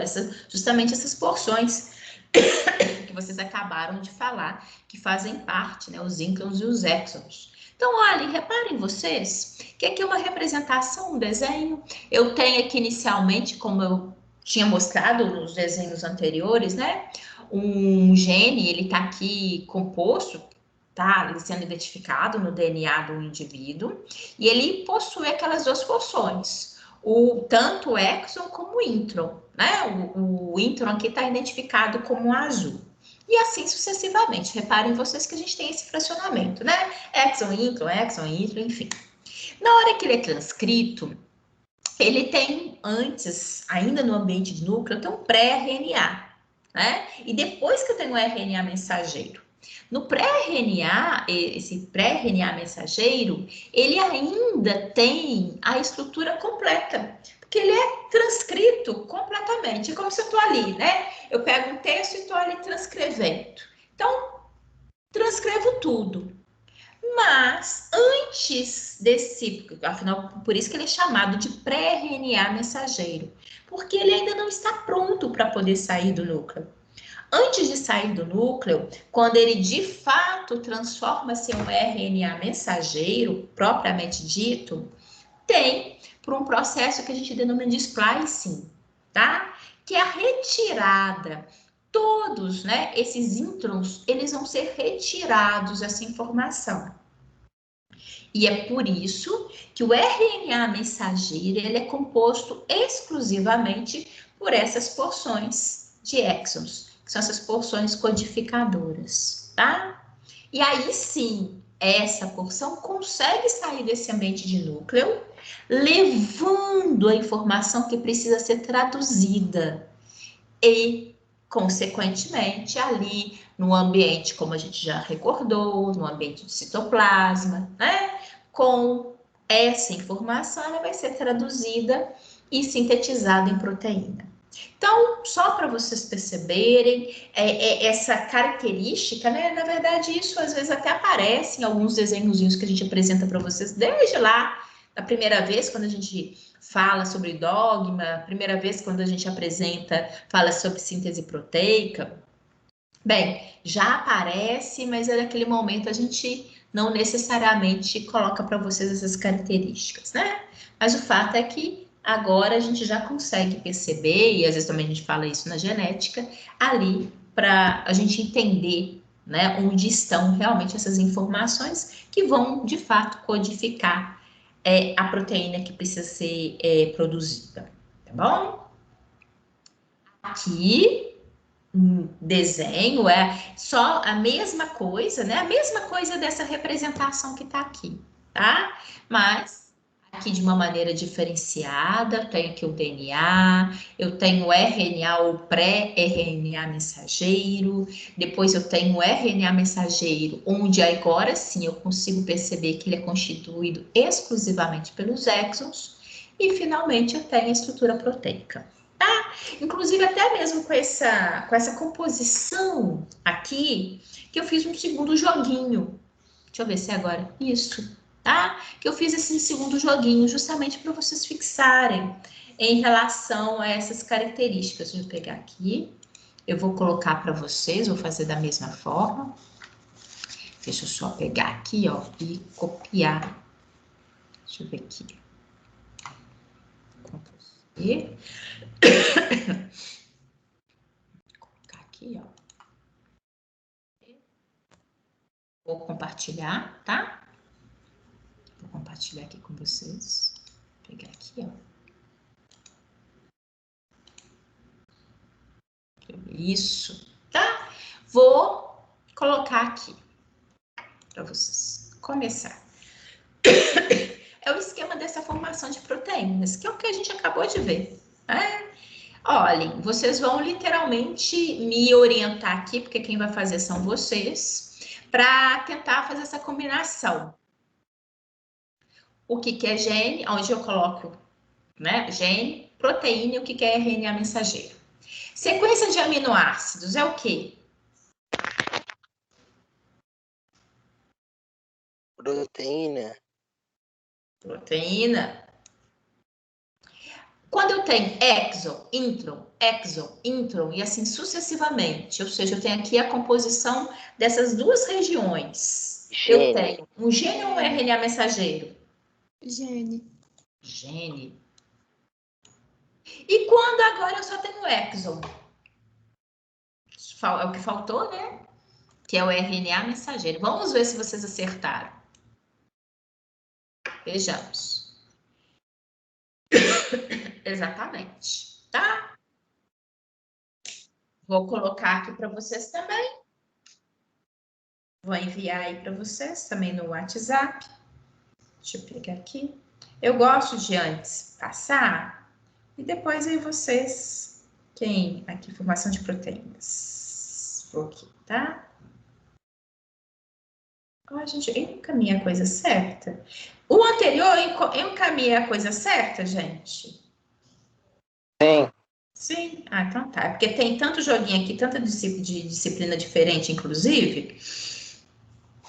S1: justamente essas porções que vocês acabaram de falar, que fazem parte, né, os introns e os exons. Então, olha, reparem vocês que aqui é uma representação, um desenho. Eu tenho aqui inicialmente, como eu tinha mostrado nos desenhos anteriores, né, um gene, ele está aqui composto, tá sendo identificado no DNA do indivíduo, e ele possui aquelas duas porções, tanto o exon como o intron, né? O intron aqui está identificado como azul. E assim sucessivamente. Reparem vocês que a gente tem esse fracionamento, né? Exon, intron, enfim. Na hora que ele é transcrito, ele tem antes, ainda no ambiente de núcleo, tem um pré-RNA, né? E depois que eu tenho o RNA mensageiro. No pré-RNA, esse pré-RNA mensageiro, ele ainda tem a estrutura completa, porque ele é transcrito completamente. É como se eu estou ali, né? Eu pego um texto e estou ali transcrevendo. Então, transcrevo tudo. Mas, antes desse, afinal, por isso que ele é chamado de pré-RNA mensageiro, porque ele ainda não está pronto para poder sair do núcleo. Antes de sair do núcleo, quando ele de fato transforma-se em um RNA mensageiro, propriamente dito, tem por um processo que a gente denomina de splicing, tá? que é a retirada. Todos, né, esses introns, eles vão ser retirados essa informação. E é por isso que o RNA mensageiro, ele é composto exclusivamente por essas porções de exons, que são essas porções codificadoras, tá? E aí sim, essa porção consegue sair desse ambiente de núcleo, levando a informação que precisa ser traduzida e, consequentemente, ali no ambiente, como a gente já recordou, no ambiente de citoplasma, né? Com essa informação, ela vai ser traduzida e sintetizada em proteína. Então, só para vocês perceberem essa característica, né? Na verdade, isso às vezes até aparece em alguns desenhozinhos que a gente apresenta para vocês desde lá, da primeira vez, quando a gente fala sobre dogma, primeira vez quando a gente apresenta, fala sobre síntese proteica. Bem, já aparece, mas é naquele momento a gente não necessariamente coloca para vocês essas características, né? Mas o fato é que agora a gente já consegue perceber, e às vezes também a gente fala isso na genética, ali para a gente entender, né, onde estão realmente essas informações que vão, de fato, codificar a proteína que precisa ser produzida, tá bom? Aqui desenho é só a mesma coisa, né? A mesma coisa dessa representação que tá aqui, tá? Mas aqui de uma maneira diferenciada, eu tenho aqui o DNA, eu tenho o RNA ou pré-RNA mensageiro, depois eu tenho o RNA mensageiro, onde agora sim eu consigo perceber que ele é constituído exclusivamente pelos exons, e finalmente eu tenho a estrutura proteica. Tá? Inclusive, até mesmo com essa composição aqui, que eu fiz um segundo joguinho. Deixa eu ver se é agora. Isso, tá? Que eu fiz esse segundo joguinho justamente para vocês fixarem em relação a essas características. Deixa eu pegar aqui. Eu vou colocar para vocês, vou fazer da mesma forma. Deixa eu só pegar aqui, ó, e copiar. Deixa eu ver aqui. Ctrl+C. Vou colocar aqui, ó. Vou compartilhar, tá? Vou compartilhar aqui com vocês. Vou pegar aqui, ó. Isso, tá? Vou colocar aqui para vocês começar. É o esquema dessa formação de proteínas, que é o que a gente acabou de ver, né? Olhem, vocês vão literalmente me orientar aqui, porque quem vai fazer são vocês, para tentar fazer essa combinação. O que é gene, onde eu coloco, né, gene, proteína e o que é RNA mensageiro. Sequência de aminoácidos é o quê?
S3: Proteína.
S1: Proteína. Quando eu tenho exon, intron e assim sucessivamente, ou seja, eu tenho aqui a composição dessas duas regiões.
S3: Gene.
S1: Eu tenho um gene ou um RNA mensageiro?
S6: Gene.
S1: Gene. E quando agora eu só tenho exon? É o que faltou, né? Que é o RNA mensageiro. Vamos ver se vocês acertaram. Vejamos. Exatamente, tá? Vou colocar aqui para vocês também. Vou enviar aí para vocês também no WhatsApp. Deixa eu pegar aqui. Eu gosto de antes passar e depois aí vocês. Quem? Aqui, formação de proteínas. Vou aqui, tá? Oh, gente, eu encaminhei a coisa certa. O anterior, eu encaminhei a coisa certa, gente?
S3: Sim.
S1: Sim? Ah, então tá. Porque tem tanto joguinho aqui, tanta disciplina diferente, inclusive,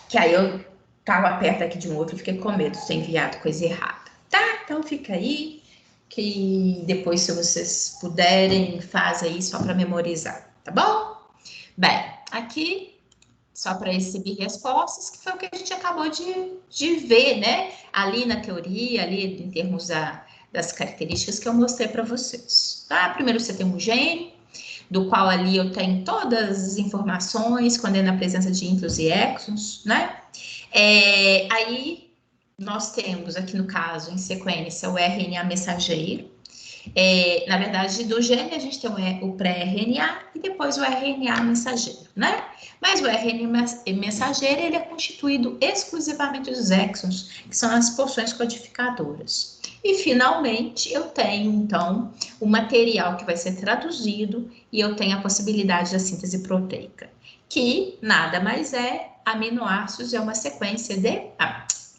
S1: que aí eu tava perto aqui de um outro e fiquei com medo de ter enviado coisa errada. Tá? Então fica aí, que depois, se vocês puderem, faz aí só para memorizar, tá bom? Bem, aqui, só para exibir respostas, que foi o que a gente acabou de ver, né? Ali na teoria, ali em termos da Das características que eu mostrei para vocês, tá? Primeiro você tem um gene, do qual ali eu tenho todas as informações, quando é na presença de intros e exons, né? Aí nós temos aqui no caso, em sequência, o RNA mensageiro. Na verdade, do gene a gente tem o pré-RNA e depois o RNA mensageiro, né? Mas o RNA mensageiro, ele é constituído exclusivamente dos exons, que são as porções codificadoras. E, finalmente, eu tenho, então, o material que vai ser traduzido e eu tenho a possibilidade da síntese proteica, que nada mais é aminoácidos, é uma sequência de...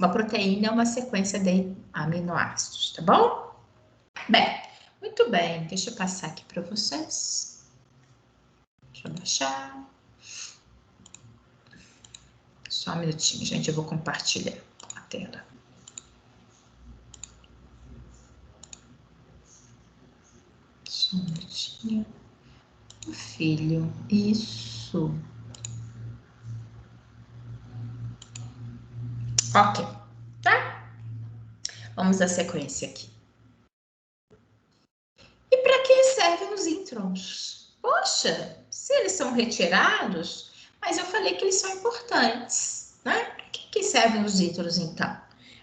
S1: uma proteína é uma sequência de aminoácidos, tá bom? Bem, muito bem, deixa eu passar aqui para vocês. Deixa eu baixar. Só um minutinho, gente, eu vou compartilhar a tela. Só um minutinho. Filho, isso. Ok, tá? Vamos à sequência aqui. E para que servem os introns? Poxa, se eles são retirados, mas eu falei que eles são importantes, né? Para que servem os introns, então?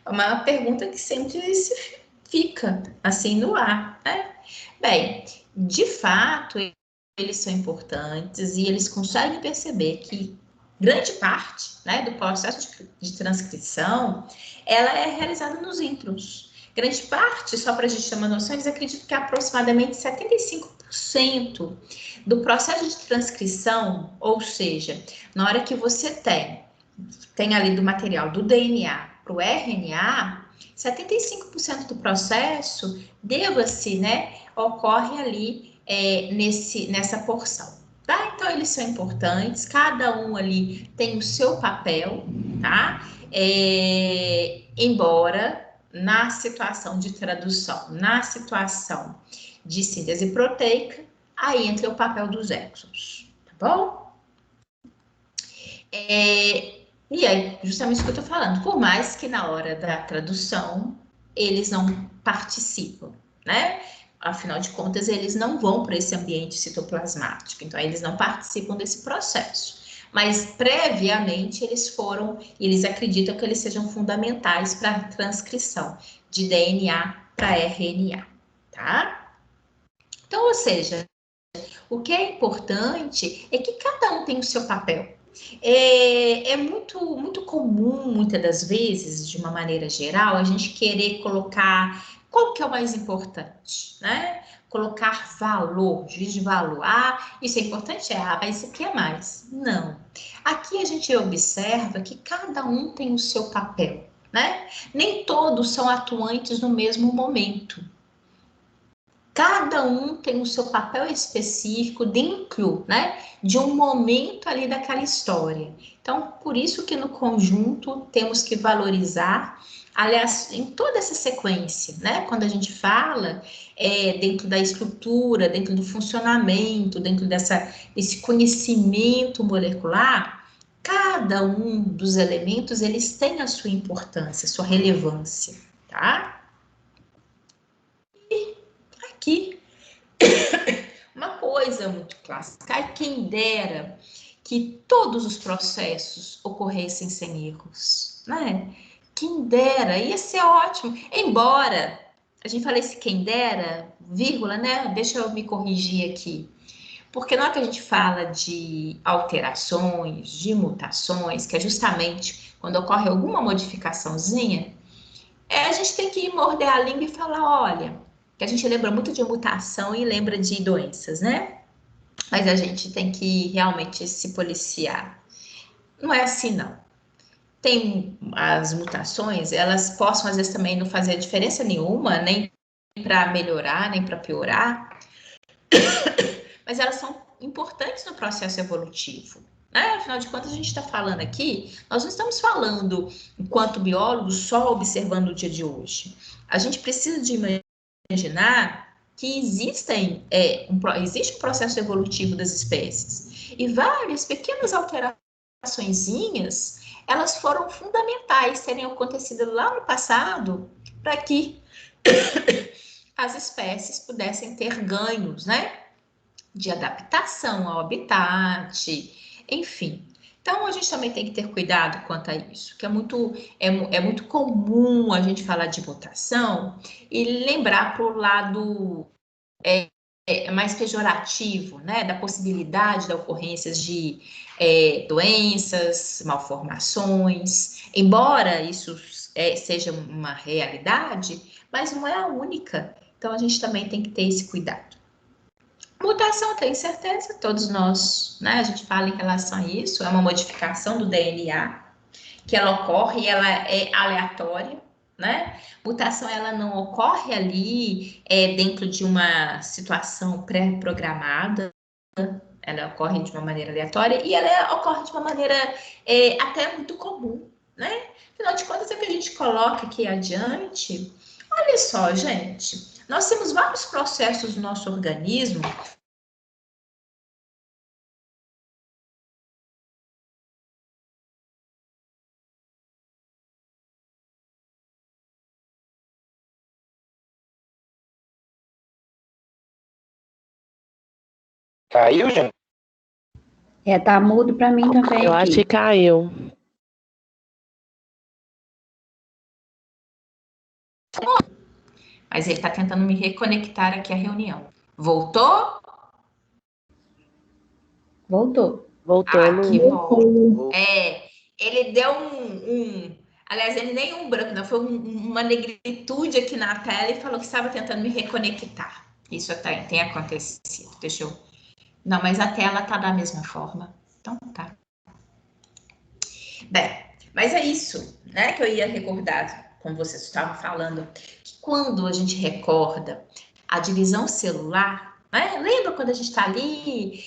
S1: É uma pergunta que sempre se fica assim no ar, né? Bem, de fato, eles são importantes e eles conseguem perceber que grande parte, né, do processo de transcrição, ela é realizada nos introns. Grande parte, só para a gente ter uma noção, eles acreditam que aproximadamente 75% do processo de transcrição, ou seja, na hora que você tem ali do material do DNA para o RNA, 75% do processo, deva-se, né, ocorre ali nessa porção, tá? Então, eles são importantes, cada um ali tem o seu papel, tá? Embora na situação de tradução, na situação de síntese proteica, aí entra o papel dos exons, tá bom? E aí, justamente o que eu tô falando, por mais que na hora da tradução eles não participam, né? Afinal de contas, eles não vão para esse ambiente citoplasmático, então eles não participam desse processo. Mas previamente eles acreditam que eles sejam fundamentais para a transcrição de DNA para RNA, tá? Então, ou seja, o que é importante é que cada um tem o seu papel. É muito comum, muitas das vezes, de uma maneira geral, a gente querer colocar qual que é o mais importante, né? Colocar valor, juízo de valor. Isso é importante? Mas isso aqui é mais. Não. Aqui a gente observa que cada um tem o seu papel, né? Nem todos são atuantes no mesmo momento. Cada um tem o seu papel específico dentro, né, de um momento ali daquela história. Então, por isso que no conjunto temos que valorizar, aliás, em toda essa sequência, né, quando a gente fala dentro da estrutura, dentro do funcionamento, dentro desse conhecimento molecular, cada um dos elementos, eles têm a sua importância, a sua relevância, tá? Aqui, uma coisa muito clássica, quem dera que todos os processos ocorressem sem erros, né? Quem dera, ia ser ótimo. Embora, a gente fale esse quem dera, vírgula, né? Deixa eu me corrigir aqui. Porque na hora que a gente fala de alterações, de mutações, que é justamente quando ocorre alguma modificaçãozinha, a gente tem que morder a língua e falar, olha, que a gente lembra muito de mutação e lembra de doenças, né? Mas a gente tem que realmente se policiar. Não é assim, não. Tem as mutações, elas possam, às vezes, também não fazer diferença nenhuma, nem para melhorar, nem para piorar, mas elas são importantes no processo evolutivo, né? Afinal de contas, a gente está falando aqui, nós não estamos falando, enquanto biólogos, só observando o dia de hoje. A gente precisa de imaginar que existe um processo evolutivo das espécies e várias pequenas alteraçõezinhas, elas foram fundamentais terem acontecido lá no passado para que as espécies pudessem ter ganhos, né? De adaptação ao habitat, enfim. Então, a gente também tem que ter cuidado quanto a isso, que é muito comum a gente falar de mutação e lembrar para o lado mais pejorativo, né, da possibilidade da ocorrência de doenças, malformações, embora isso seja uma realidade, mas não é a única. Então, a gente também tem que ter esse cuidado. Mutação, tenho certeza, todos nós, né, a gente fala em relação a isso, é uma modificação do DNA, que ela ocorre e ela é aleatória, né? Mutação, ela não ocorre ali dentro de uma situação pré-programada, ela ocorre de uma maneira aleatória e ela ocorre de uma maneira até muito comum, né? Afinal de contas, é que a gente coloca aqui adiante. Olha só, gente, nós temos vários processos no nosso organismo.
S3: Caiu, gente?
S2: Tá mudo para mim também
S7: Eu acho que
S2: aqui.
S7: caiu.
S1: Mas ele está tentando me reconectar aqui à reunião. Voltou?
S2: Voltou.
S7: Voltou,
S1: Que
S7: Lu.
S1: bom. Ele deu aliás, ele nem um branco, não, foi uma negritude aqui na tela e falou que estava tentando me reconectar. Isso tem acontecido. Deixa eu... Não, mas a tela tá da mesma forma. Então tá. Bem, mas é isso, né, que eu ia recordar, como vocês estavam falando, que quando a gente recorda a divisão celular, né, lembra quando a gente está ali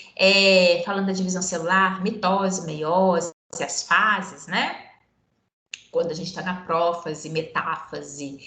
S1: falando da divisão celular, mitose, meiose, as fases, né? Quando a gente está na prófase, metáfase,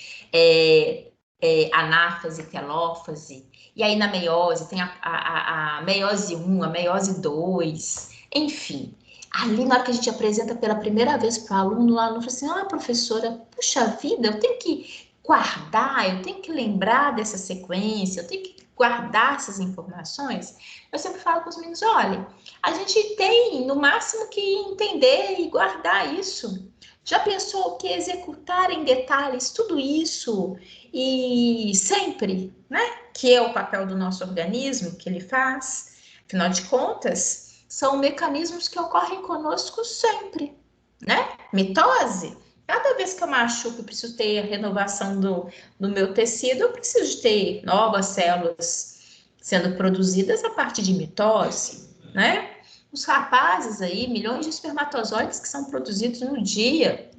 S1: anáfase, telófase, e aí na meiose tem a meiose 1, a meiose 2, enfim. Ali, na hora que a gente apresenta pela primeira vez para o aluno fala assim, professora, puxa vida, eu tenho que guardar, eu tenho que lembrar dessa sequência, eu tenho que guardar essas informações. Eu sempre falo com os meninos, olha, a gente tem, no máximo, que entender e guardar isso. Já pensou que executar em detalhes tudo isso e sempre, né? Que é o papel do nosso organismo, que ele faz, afinal de contas, são mecanismos que ocorrem conosco sempre, né? Mitose, cada vez que eu machuco e preciso ter a renovação do meu tecido, eu preciso ter novas células sendo produzidas a partir de mitose, né? Os rapazes aí, milhões de espermatozoides que são produzidos no dia.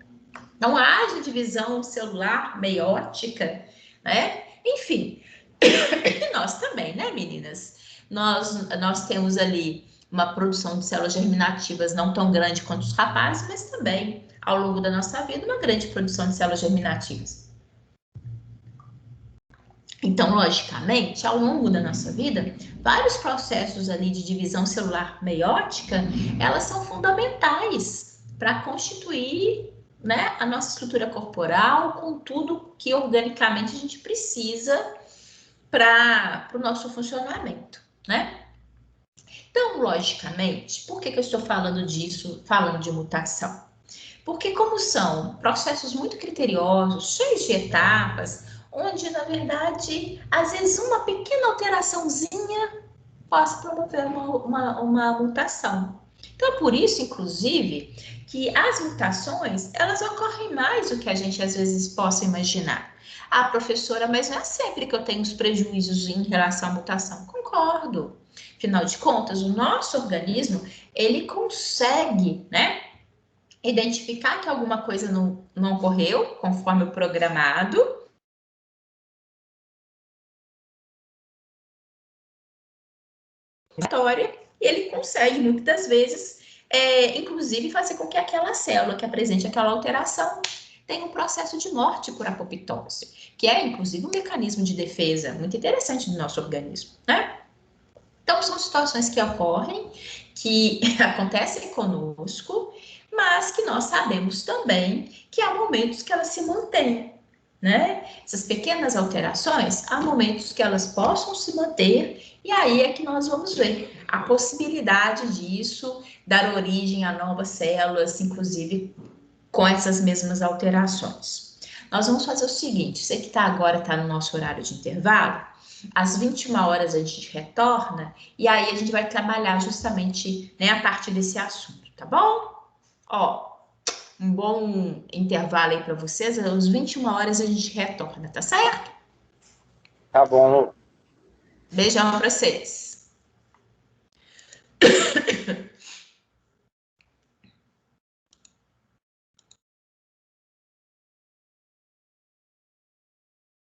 S1: Não haja divisão celular meiótica, né? Enfim, e nós também, né, meninas? Nós temos ali uma produção de células germinativas não tão grande quanto os rapazes, mas também, ao longo da nossa vida, uma grande produção de células germinativas. Então, logicamente, ao longo da nossa vida, vários processos ali de divisão celular meiótica, elas são fundamentais para constituir, né, a nossa estrutura corporal com tudo que organicamente a gente precisa para o nosso funcionamento, né? Então, logicamente, por que eu estou falando disso, falando de mutação? Porque como são processos muito criteriosos, cheios de etapas, onde, na verdade, às vezes uma pequena alteraçãozinha possa promover uma mutação. Então, é por isso, inclusive, que as mutações, elas ocorrem mais do que a gente, às vezes, possa imaginar. Professora, mas não é sempre que eu tenho os prejuízos em relação à mutação. Concordo. Afinal de contas, o nosso organismo, ele consegue, né, identificar que alguma coisa não ocorreu conforme o programado. E ele consegue, muitas vezes, inclusive, fazer com que aquela célula que apresente aquela alteração tenha um processo de morte por apoptose, que é, inclusive, um mecanismo de defesa muito interessante do nosso organismo, né? Então, são situações que ocorrem, que acontecem conosco, mas que nós sabemos também que há momentos que elas se mantêm, né? Essas pequenas alterações, há momentos que elas possam se manter, e aí é que nós vamos ver a possibilidade disso dar origem a novas células, inclusive com essas mesmas alterações. Nós vamos fazer o seguinte, você que agora está no nosso horário de intervalo, às 21 horas a gente retorna, e aí a gente vai trabalhar justamente, né, a partir desse assunto, tá bom? Ó, um bom intervalo aí para vocês, às 21 horas a gente retorna, tá certo?
S3: Tá bom, Lu.
S1: Beijão para vocês.